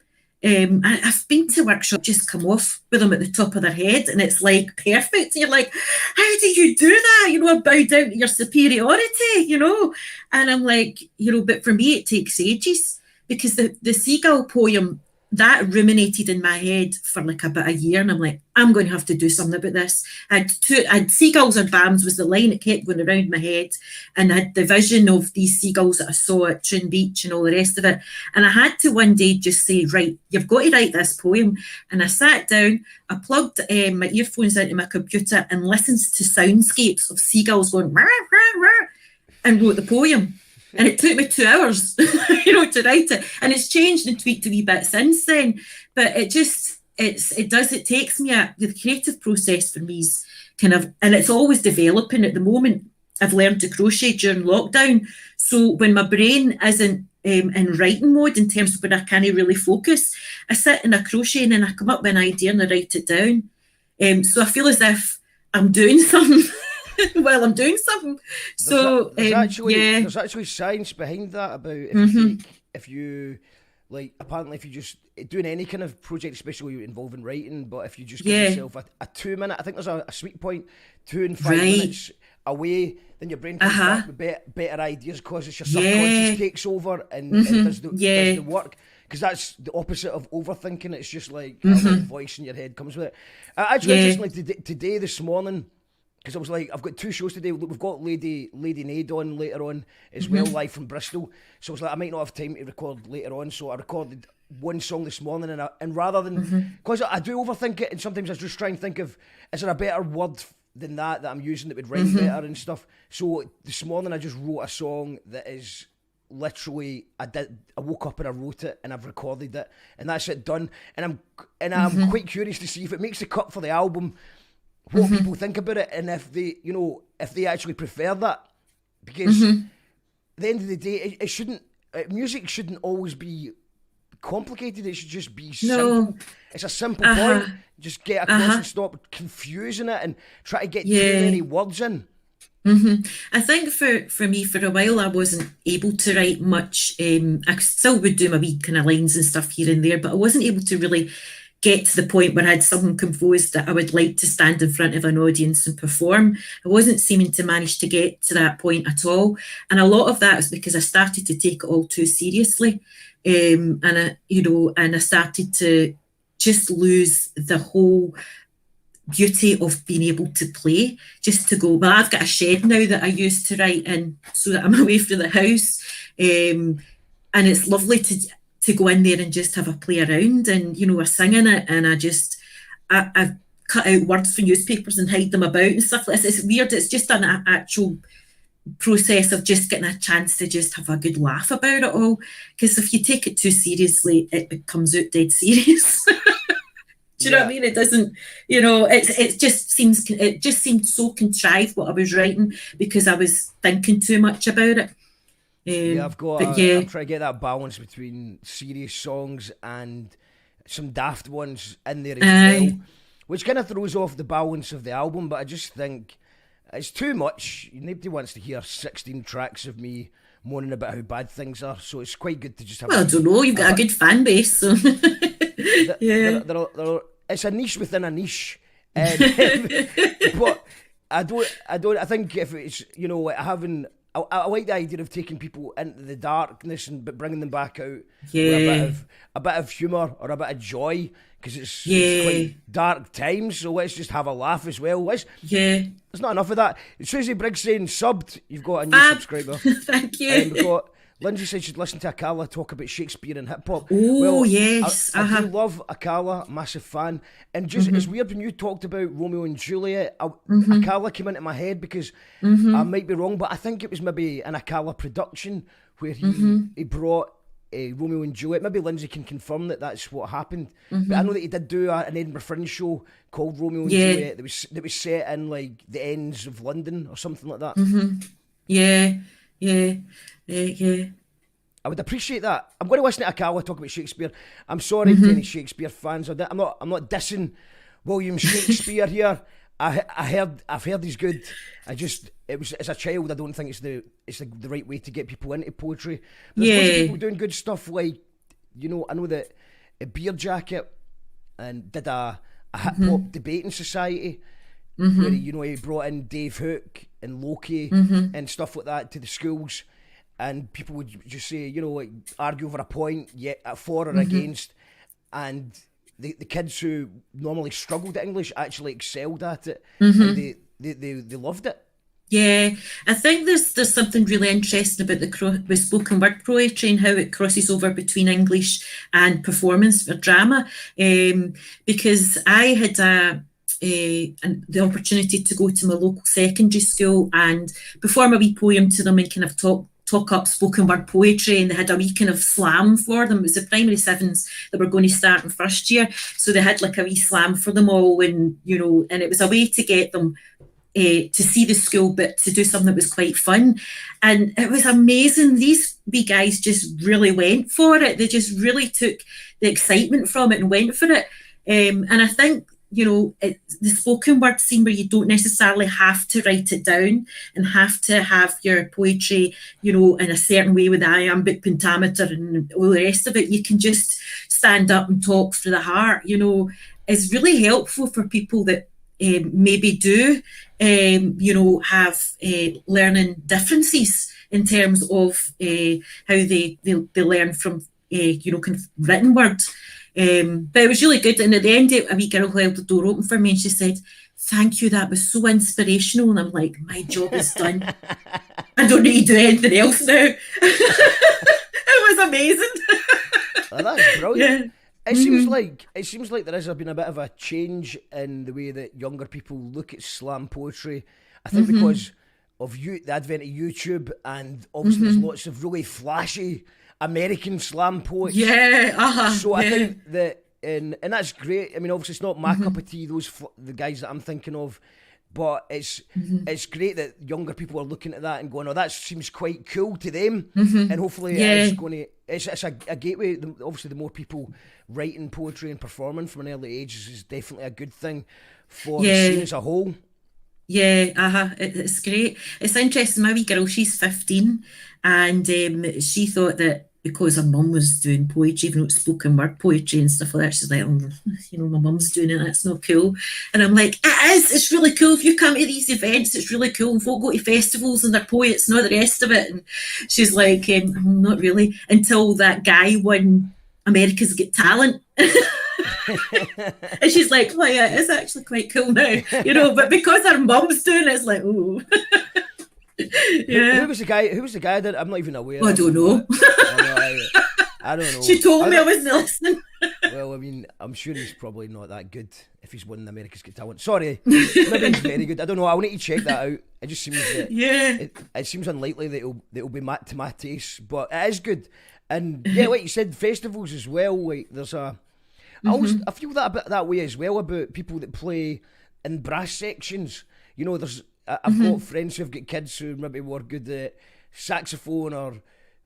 I've been to workshops, just come off with them at the top of their head, and it's like perfect. You're like, how do you do that? I bow down to your superiority, and I'm like, but for me it takes ages, because the Seagull poem, that ruminated in my head for like about a year, and I'm like, I'm going to have to do something about this. I had seagulls or bams was the line that kept going around my head, and I had the vision of these seagulls that I saw at Trin Beach and all the rest of it. And I had to one day just say, right, you've got to write this poem. And I sat down, I plugged my earphones into my computer and listened to soundscapes of seagulls going, rah, rah, rah, and wrote the poem. And it took me 2 hours, to write it. And it's changed and tweaked a wee bit since then. But it takes me the creative process for me is kind of, and it's always developing at the moment. I've learned to crochet during lockdown. So when my brain isn't in writing mode, in terms of when I can't really focus, I sit in a crochet and then I come up with an idea and I write it down. So I feel as if I'm doing something. While I'm doing something. So there's actually science behind that about if you like, apparently if you just doing any kind of project, especially involving writing, but if you just give yourself a 2 minute, I think there's a sweet point, 2 and 5 minutes away, then your brain comes back with better ideas, because it's your subconscious takes over and does the work. Because that's the opposite of overthinking. It's just like a little voice in your head comes with it. I actually just like today, this morning, because I was like, I've got 2 shows today. We've got Lady Nade on later on as well, live from Bristol. So I was like, I might not have time to record later on. So I recorded one song this morning, and rather than, because I do overthink it, and sometimes I just try and think of, is there a better word than that I'm using that would rhyme better and stuff. So this morning I just wrote a song that is literally, I woke up and I wrote it and I've recorded it, and that's it done. And I'm quite curious to see if it makes the cut for the album, what people think about it, and if they actually prefer that, because at the end of the day, it shouldn't, music shouldn't always be complicated. It should just be simple. It's a simple point. Just get across and stop confusing it and try to get too many words in. I think for me, for a while, I wasn't able to write much. I still would do my wee kind of lines and stuff here and there, but I wasn't able to really get to the point where I had something composed that I would like to stand in front of an audience and perform. I wasn't seeming to manage to get to that point at all. And a lot of that is because I started to take it all too seriously. And I started to just lose the whole beauty of being able to play, just to go, well, I've got a shed now that I use to write in so that I'm away from the house. And it's lovely to go in there and just have a play around, and we're singing it, and I cut out words from newspapers and hide them about and stuff like this. It's weird. It's just an actual process of just getting a chance to just have a good laugh about it all, because if you take it too seriously, it comes out dead serious. Do you know what I mean? It doesn't, it just seemed so contrived what I was writing because I was thinking too much about it. I'm trying to get that balance between serious songs and some daft ones in there as well, which kind of throws off the balance of the album. But I just think it's too much. Nobody wants to hear 16 tracks of me moaning about how bad things are. So it's quite good to just have. Well, I don't know. You've got a good fan base, so it's a niche within a niche. But I think if it's having. I like the idea of taking people into the darkness but bringing them back out with a bit of humour or a bit of joy, because it's quite dark times. So let's just have a laugh as well. There's not enough of that. Susie Briggs saying subbed. You've got a new subscriber. Thank you. We've got Lindsay said she'd listen to Akala talk about Shakespeare and hip hop. Oh, yes. I do love Akala, massive fan. And just it's weird when you talked about Romeo and Juliet, Akala came into my head because I might be wrong, but I think it was maybe an Akala production where he brought Romeo and Juliet. Maybe Lindsay can confirm that that's what happened. But I know that he did do an Edinburgh Fringe show called Romeo and Juliet that was set in like the ends of London or something like that. Yeah. I would appreciate that. I'm going to listen to Akala talk about Shakespeare. I'm sorry to any Shakespeare fans. I'm not dissing William Shakespeare here. I've heard he's good. It was as a child. I don't think it's the right way to get people into poetry. But there's lots of people doing good stuff like I know that a Beer Jacket and did a hip hop debating society. Where he brought in Dave Hook and Loki and stuff like that to the schools, and people would just say, argue over a point, for or against, and the kids who normally struggled at English actually excelled at it, and they loved it. Yeah, I think there's something really interesting about with spoken word poetry and how it crosses over between English and performance for drama, because I had the opportunity to go to my local secondary school and perform a wee poem to them and kind of talk up spoken word poetry, and they had a wee kind of slam for them. It was the primary sevens that were going to start in first year, so they had like a wee slam for them all, and and it was a way to get them to see the school but to do something that was quite fun, and it was amazing. These wee guys just really went for it. They just really took the excitement from it and went for it, and I think the spoken word scene where you don't necessarily have to write it down and have to have your poetry, in a certain way with iambic pentameter and all the rest of it. You can just stand up and talk through the heart, is really helpful for people that maybe do, have learning differences in terms of how they learn from, kind of written words. But it was really good, and at the end a wee girl held the door open for me and she said, "Thank you, that was so inspirational." And I'm like, my job is done. I don't need to do anything else now. It was amazing. Oh, that's brilliant. It seems like there has been a bit of a change in the way that younger people look at slam poetry. I think because of the advent of YouTube, and obviously there's lots of really flashy American slam poets. So I think that, and that's great. I mean, obviously it's not my cup of tea, the guys that I'm thinking of, but it's great that younger people are looking at that and going, "Oh, that seems quite cool to them," and hopefully it's a gateway. Obviously, the more people writing poetry and performing from an early age is definitely a good thing for the scene as a whole. It's great. It's interesting. My wee girl, she's 15, and she thought that because her mum was doing poetry, even though it's spoken word poetry and stuff like that, she's like, oh, you know, my mum's doing it, that's not cool. And I'm like, it is, it's really cool. If you come to these events, it's really cool. And folk go to festivals and they're poets and all the rest of it. And she's like, not really, until that guy won America's Got Talent. And she's like, oh yeah, it's actually quite cool now, you know, but because her mum's doing it, it's like, oh. Yeah. Who was the guy? Who was the guy that I'm not even aware? I don't know. I don't know. She told me I wasn't listening. Well, I mean, I'm sure he's probably not that good if he's winning America's Got Talent. Sorry, maybe he's very good. I don't know. I'll need to check that out. It just seems that it seems unlikely that it'll be to my taste, but it is good. And yeah, like you said, festivals as well. Like there's I feel that a bit that way as well about people that play in brass sections. You know, I've got friends who've got kids who maybe were good at saxophone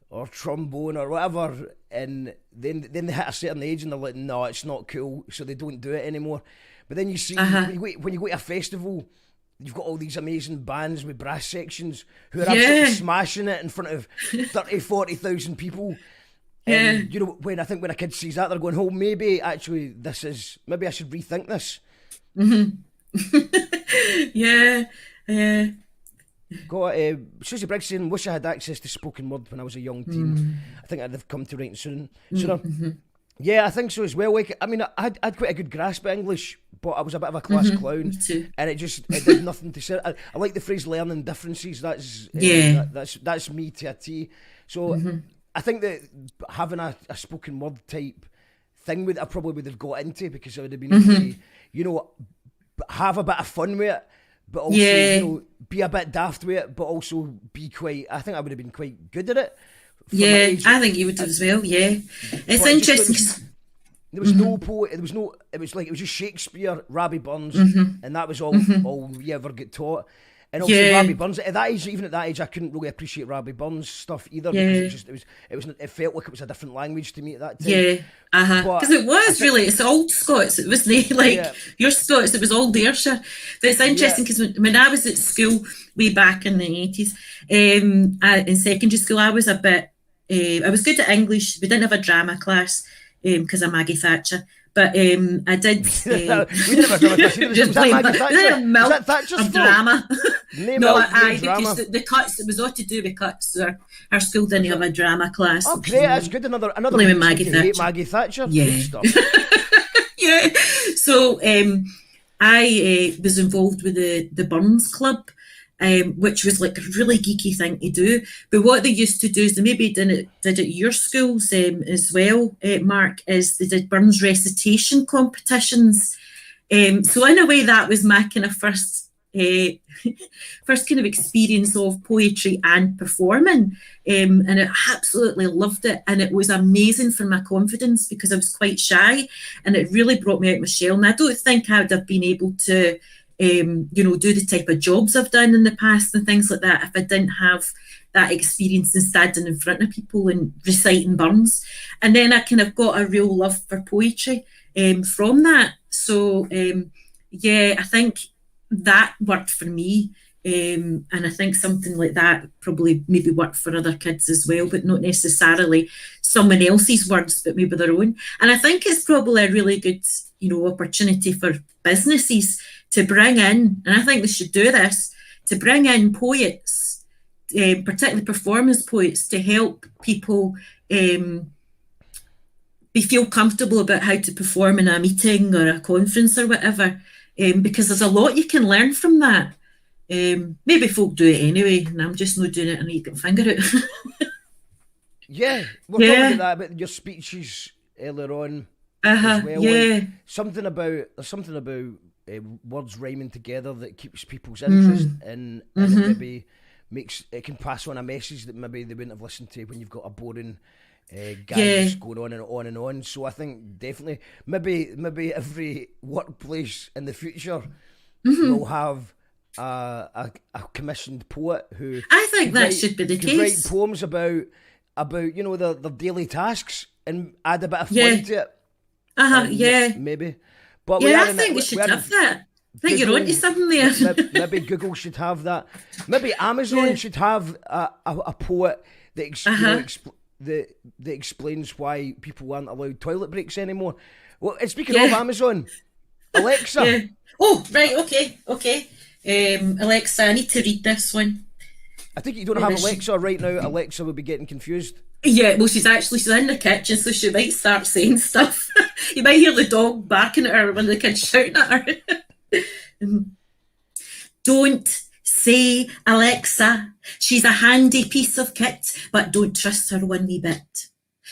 or trombone or whatever, and then they hit a certain age and they're like, no, it's not cool, so they don't do it anymore. But then you see, when you go to a festival, you've got all these amazing bands with brass sections who are absolutely smashing it in front of 30, 40,000 people. And, you know, when a kid sees that, they're going, oh, maybe actually maybe I should rethink this. Yeah. Got Susie Briggs saying, wish I had access to spoken word when I was a young teen. I think I'd have come to writing sooner. Yeah, I think so as well. Like, I mean, I had quite a good grasp of English, but I was a bit of a class clown, and it did nothing to say. I like the phrase "learning differences." That's me to a T. So I think that having a spoken word type thing I probably would have got into, because I would have been able to, you know, have a bit of fun with it, but also you know, be a bit daft with it, but also be quite. I think I would have been quite good at it. Yeah, I think you would have as well. Yeah, it's interesting. There was no poet. It was just Shakespeare, Rabbie Burns, and that was all we ever get taught. And also Rabbie Burns. At that age, even at that age, I couldn't really appreciate Rabbie Burns stuff either, because it felt like it was a different language to me at that time. Yeah, because it was really, it's old Scots. It wasn't like your Scots. It was old Ayrshire. But it's interesting because when I was at school way back in the 80s, in secondary school, I was a bit. I was good at English. We didn't have a drama class because of Maggie Thatcher. But I did. We didn't have a drama class. Was that Thatcher's drama? No, because the cuts. It was all to do with cuts. So our school didn't have a drama class. Oh, great! That's good. Another blaming Maggie Thatcher. Maggie Thatcher. Yeah. Yeah. So I was involved with the Burns Club. Which was like a really geeky thing to do. But what they used to do is they maybe did it at your schools as well, Mark, is they did Burns recitation competitions. So in a way that was my kind of first kind of experience of poetry and performing. And I absolutely loved it. And it was amazing for my confidence because I was quite shy, and it really brought me out my shell. And I don't think I would have been able to you know, do the type of jobs I've done in the past and things like that if I didn't have that experience in standing in front of people and reciting Burns. And then I kind of got a real love for poetry from that. So I think that worked for me. And I think something like that probably maybe worked for other kids as well, but not necessarily someone else's words, but maybe their own. And I think it's probably a really good, you know, opportunity for businesses to bring in, and I think they should do this, to bring in poets, particularly performance poets, to help people feel comfortable about how to perform in a meeting or a conference or whatever, because there's a lot you can learn from that. Maybe folk do it anyway, and I'm just not doing it and you can finger it. We're talking about that about your speeches earlier on as well. Like, something about words rhyming together that keeps people's interest and it maybe it can pass on a message that maybe they wouldn't have listened to when you've got a boring guy just going on and on and on. So I think definitely maybe every workplace in the future will have a commissioned poet who I think that should be the case. Write poems about you know their daily tasks and add a bit of fun to it. Maybe. But I think we should have that. I think you're onto something there. Maybe Google should have that. Maybe Amazon should have a poet that that explains why people aren't allowed toilet breaks anymore. Well, and speaking of Amazon, Alexa. Yeah. Oh, right, okay. Alexa, I need to read this one. I think you don't have Alexa right now. Alexa will be getting confused. Yeah, well, she's in the kitchen, so she might start saying stuff. You might hear the dog barking at her when the kid's shouting at her. Don't say Alexa. She's a handy piece of kit, but don't trust her one wee bit.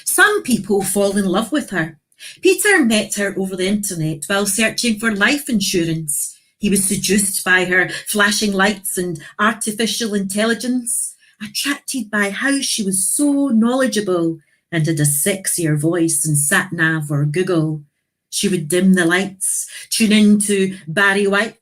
Some people fall in love with her. Peter met her over the internet while searching for life insurance. He was seduced by her flashing lights and artificial intelligence, attracted by how she was so knowledgeable and had a sexier voice than SatNav or Google. She would dim the lights, tune in to Barry White,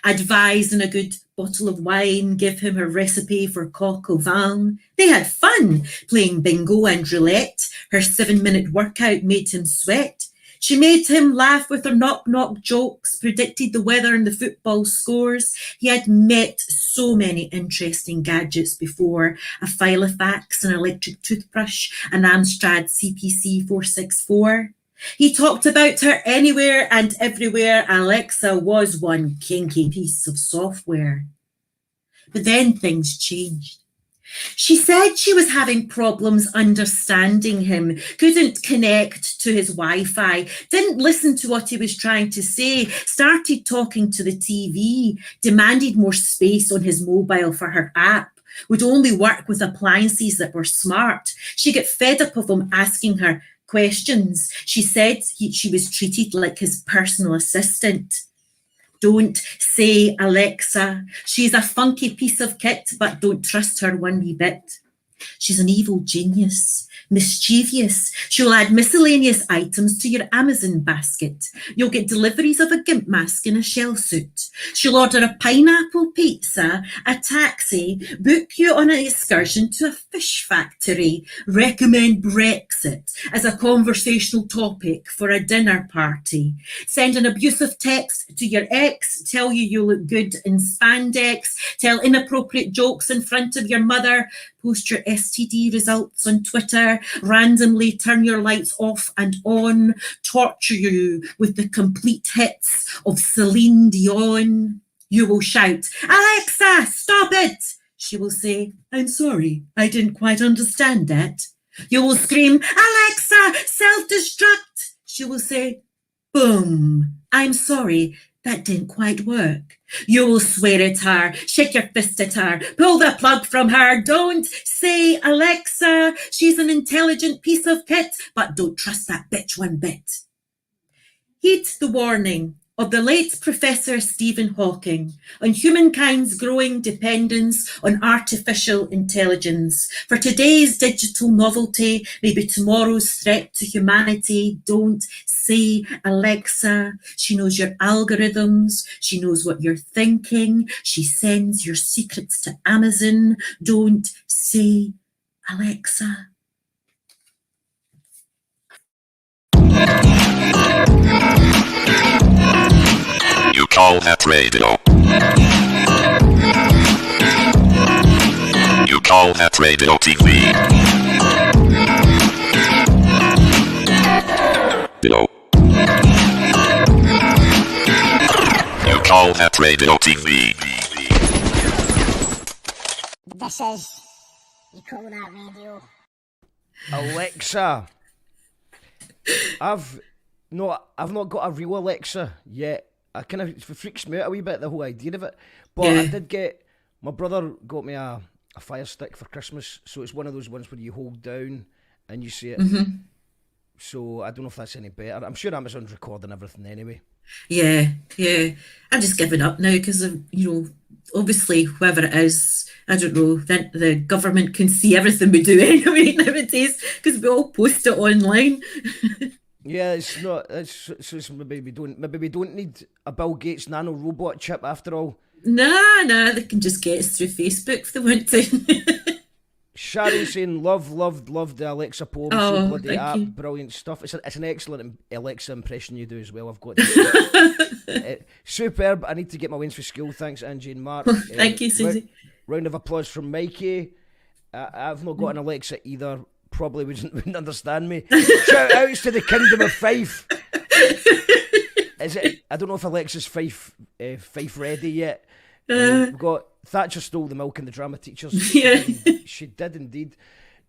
advise on a good bottle of wine, give him her recipe for coq au vin. They had fun playing bingo and roulette. Her 7-minute workout made him sweat. She made him laugh with her knock-knock jokes, predicted the weather and the football scores. He had met so many interesting gadgets before: a Filofax, an electric toothbrush, an Amstrad CPC 464. He talked about her anywhere and everywhere. Alexa was one kinky piece of software. But then things changed. She said she was having problems understanding him, couldn't connect to his Wi-Fi, didn't listen to what he was trying to say, started talking to the TV, demanded more space on his mobile for her app, would only work with appliances that were smart. She got fed up of him asking her questions. She said she was treated like his personal assistant. Don't say Alexa. She's a funky piece of kit, but don't trust her one wee bit. She's an evil genius, mischievous. She'll add miscellaneous items to your Amazon basket. You'll get deliveries of a gimp mask in a shell suit. She'll order a pineapple pizza, a taxi, book you on an excursion to a fish factory, recommend Brexit as a conversational topic for a dinner party, send an abusive text to your ex, tell you look good in spandex, tell inappropriate jokes in front of your mother, post your STD results on Twitter, randomly turn your lights off and on, torture you with the complete hits of Celine Dion. You will shout, Alexa, stop it! She will say, I'm sorry, I didn't quite understand that. You will scream, Alexa, self-destruct! She will say, boom, I'm sorry, that didn't quite work. You will swear at her, shake your fist at her, pull the plug from her. Don't say Alexa. She's an intelligent piece of kit, but don't trust that bitch one bit. Heed the warning of the late Professor Stephen Hawking on humankind's growing dependence on artificial intelligence. For today's digital novelty may be tomorrow's threat to humanity. Don't say Alexa. She knows your algorithms. She knows what you're thinking. She sends your secrets to Amazon. Don't say Alexa. You call that radio? You call that radio TV? No. You call that radio TV? This is... You call that radio? Alexa. I've not got a real Alexa yet. I kind of, it freaks me out a wee bit, the whole idea of it. But I did get, my brother got me a Fire Stick for Christmas, so it's one of those ones where you hold down and you see it. Mm-hmm. So I don't know if that's any better. I'm sure Amazon's recording everything anyway. Yeah. I'm just giving up now because, obviously whoever it is, I don't know, then the government can see everything we do anyway nowadays because we all post it online. Yeah, it's not. It's maybe we don't need a Bill Gates nano robot chip after all. Nah, they can just get us through Facebook if they want to. Sharon saying loved the Alexa poem. Oh, so bloody thank you. Brilliant stuff. It's an excellent Alexa impression you do as well. I've got to superb. I need to get my wins for school. Thanks, Angie and Mark. Thank you, Susie. Round of applause from Mikey. I've not got an Alexa either. probably wouldn't understand me. Shout outs to the Kingdom of Fife. Is it? I don't know if Alexis Fife ready yet. We've got Thatcher stole the milk and the drama teachers. Yeah. She did indeed.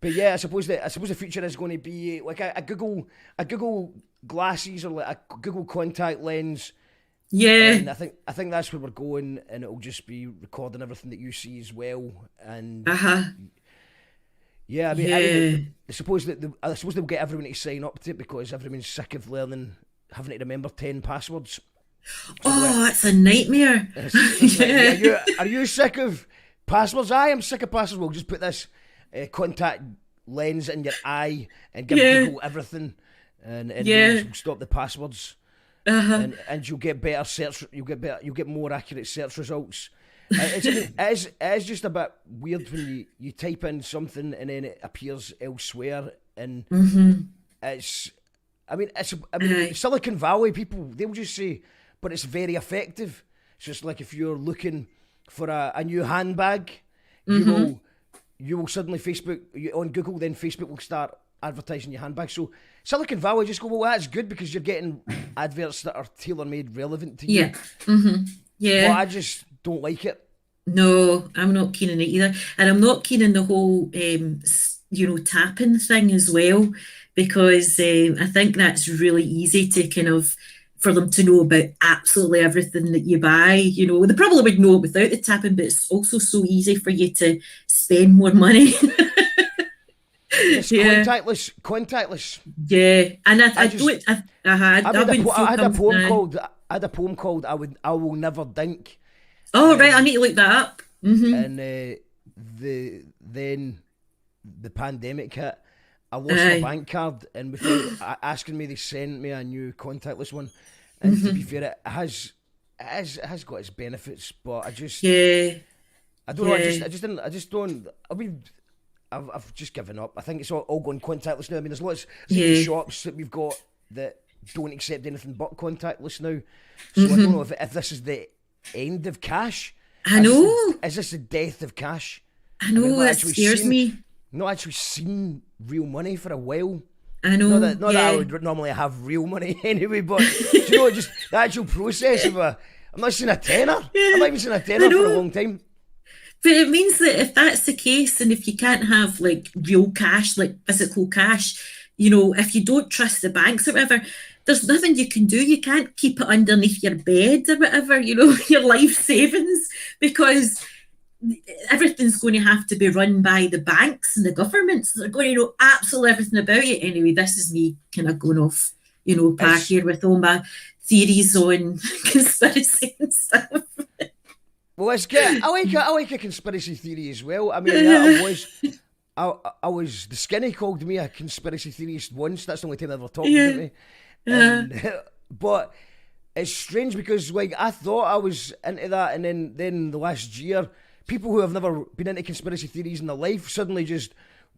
But yeah, I suppose the future is going to be like a Google glasses or like a Google contact lens. Yeah. And I think that's where we're going, and it'll just be recording everything that you see as well. And yeah, I mean, I suppose they'll get everyone to sign up to it because everyone's sick of having to remember 10 passwords. Oh, that's a nightmare. Yeah. Are you sick of passwords? I am sick of passwords. We'll just put this contact lens in your eye and give Google everything, and we'll stop the passwords. And you'll get better search. You'll get more accurate search results. It is just a bit weird when you type in something and then it appears elsewhere, and it's. I mean, Silicon Valley people, they'll just say, but it's very effective. It's just like if you're looking for a new handbag, you will suddenly on Google, then Facebook will start advertising your handbag. So Silicon Valley just go, well, that's good because you're getting adverts that are tailor-made relevant to you. Yeah. Mm-hmm. Yeah. But I just don't like it. No, I'm not keen on it either. And I'm not keen on the whole, tapping thing as well, because I think that's really easy to kind of, for them to know about absolutely everything that you buy. They probably would know it without the tapping, but it's also so easy for you to spend more money. It's contactless. Yeah, and I had a poem called "I Will Never Think." Oh right, I need to look that up. And then the pandemic hit. I lost my bank card, and without asking me, they sent me a new contactless one. And to be fair, it has got its benefits, but I don't know. I just don't. I mean, I've just given up. I think it's all going contactless now. I mean, there's lots of shops that we've got that don't accept anything but contactless now. So I don't know if this is the end of cash. I know. Is this the death of cash? I know, it scares me. Not actually seen real money for a while. I know. Not that I would normally have real money anyway, but do you know, just the actual process of I'm not seeing a tenner. I've not even seen a tenner for a long time. But it means that if that's the case, and if you can't have like real cash, like physical cash, if you don't trust the banks or whatever, there's nothing you can do. You can't keep it underneath your bed or whatever, your life savings, because everything's going to have to be run by the banks and the governments. They're going to know absolutely everything about you. Anyway, this is me kind of going off, back here with all my theories on conspiracy and stuff. Well, it's good. I like a conspiracy theory as well. I mean, I was the skinny called me a conspiracy theorist once. That's the only time I ever talked about me. But it's strange because I thought I was into that, and then the last year, people who have never been into conspiracy theories in their life suddenly just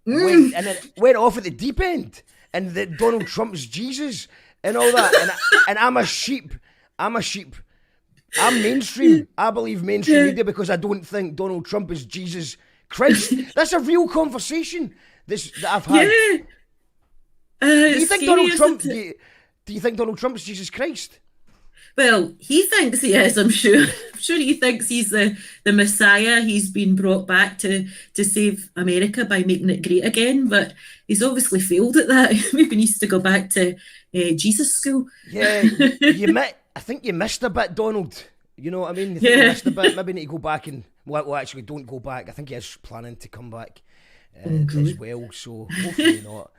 went off at the deep end, and that Donald Trump's Jesus and all that, and I'm a sheep. I'm mainstream. I believe mainstream media because I don't think Donald Trump is Jesus Christ. That's a real conversation that I've had. Do you think Donald Trump? Do you think Donald Trump's Jesus Christ? Well, he thinks he is, I'm sure. I'm sure he thinks he's the Messiah. He's been brought back to save America by making it great again, but he's obviously failed at that. Maybe he needs to go back to Jesus school. Yeah, I think you missed a bit, Donald. You know what I mean? You missed a bit. Maybe need to go back and... Well, actually, don't go back. I think he is planning to come back as well, so hopefully not.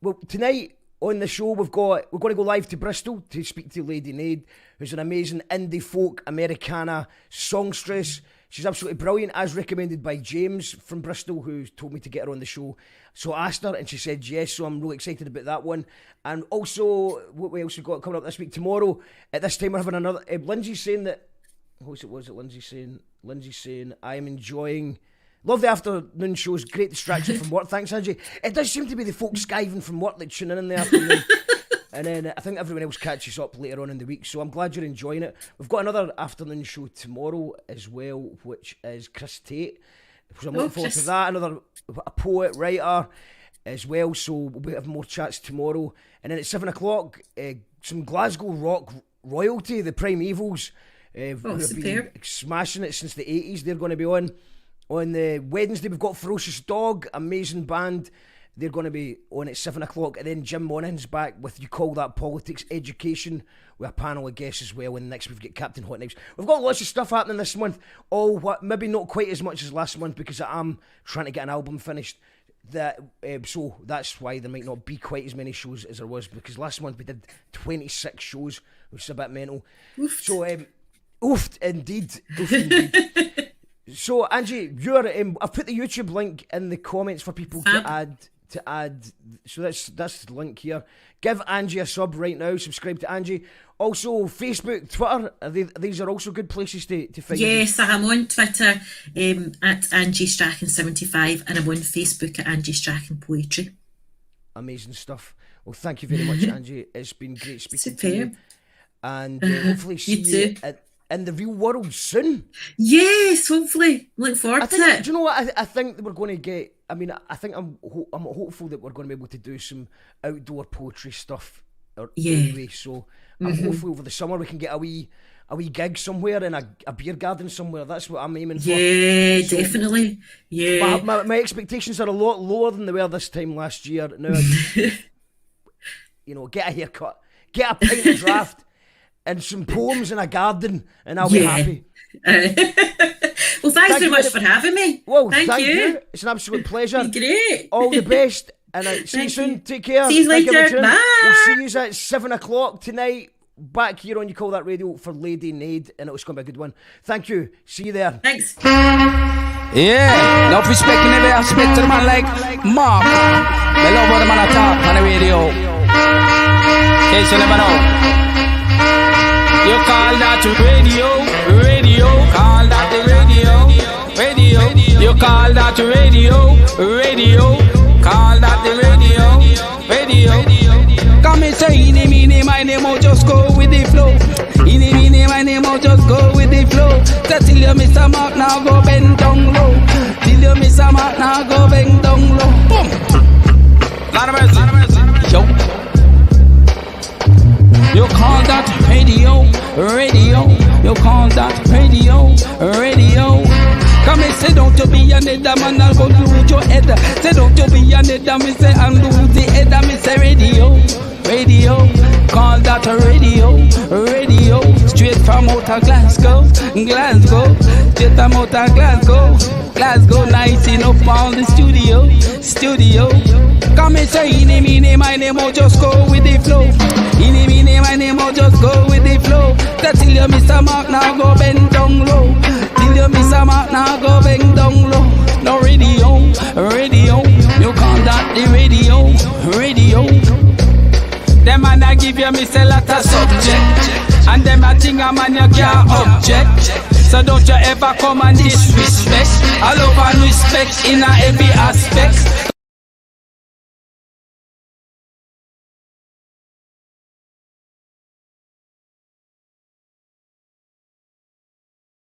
Well, tonight... On the show, we're going to go live to Bristol to speak to Lady Nade, who's an amazing indie folk Americana songstress. She's absolutely brilliant, as recommended by James from Bristol, who told me to get her on the show. So I asked her, and she said yes, so I'm really excited about that one. And also, what else we got coming up this week? Tomorrow, at this time, we're having another... Lindsay's saying that... What was it Lindsay's saying? Lindsay's saying, I am enjoying... Love the afternoon shows, great distraction from work. Thanks, Angie. It does seem to be the folks skiving from work that tune in the afternoon. And then I think everyone else catches up later on in the week. So I'm glad you're enjoying it. We've got another afternoon show tomorrow as well, which is Chris Tate. So I'm looking forward to that. Another a poet, writer as well. So we'll have more chats tomorrow. And then at 7 o'clock, some Glasgow rock royalty, the Primevals. Who have been smashing it since the 80s. They're going to be on the Wednesday. We've got Ferocious Dog, amazing band. They're going to be on at 7 o'clock. And then Jim Monaghan's back with You Call That Politics Education with a panel of guests as well. And next we've got Captain Hot Knives. We've got lots of stuff happening this month. Maybe not quite as much as last month because I am trying to get an album finished. So that's why there might not be quite as many shows as there was, because last month we did 26 shows, which is a bit mental. Oof. So, oofed indeed. So Angie, I've put the YouTube link in the comments for people to add. So that's the link here. Give Angie a sub right now. Subscribe to Angie. Also, Facebook, Twitter. These are also good places to find. Yes, I'm on Twitter at Angie Strachan 75, and I'm on Facebook at Angie Strachan Poetry. Amazing stuff. Well, thank you very much, Angie. It's been great speaking to you, and hopefully see you in the real world soon. Yes, hopefully. Look forward to it. Do you know what I think that we're going to get? I mean, I think I'm hopeful that we're going to be able to do some outdoor poetry stuff. Anyway, so I'm hopeful over the summer we can get a wee gig somewhere in a beer garden somewhere. That's what I'm aiming for. Yeah, so, definitely. Yeah. My expectations are a lot lower than they were this time last year. Now, get a haircut, get a pint of draft, and some poems in a garden, and I'll be happy. Well, thanks very much for having me. Well, thank you. It's an absolute pleasure. Great. All the best. And see you soon. Take care. See you later. Bye. We'll see you at 7 o'clock tonight. Back here on You Call That Radio for Lady Nade. And it's going to be a good one. Thank you. See you there. Thanks. Yeah. Enough respect in every aspect to the man like Mark. I love how the man talk on the radio. In case you never know. You call that radio. Call that the radio. You call that radio. Call that the radio. Come and say, eeny, meeny, miny, mo, just go with the flow. Eeny, meeny, miny, mo, just go with the flow. So till you miss a mark, now go bend down low. Till you miss a mark, now go bend down low. Boom. Lot of mercy. Yo. You call that radio. You call that radio. Come and say don't you be another man, I'll go lose your head. Say don't you be another me say and lose the head. Me say radio. Call that a radio. Straight from out of Glasgow. Straight from out of Glasgow, nice enough for the studio. Come and say eeny, meeny, miny, mo, just go with the flow. Eeny, meeny, miny, mo, just go with the flow. So till you miss a mark, now go bend down low. Till you miss a mark, now go bend down low. No radio. You call that the radio. Them man I give you miss a lot of subject, and them I think a man you can't object. So don't you ever come and disrespect. I love and respect in a every aspect.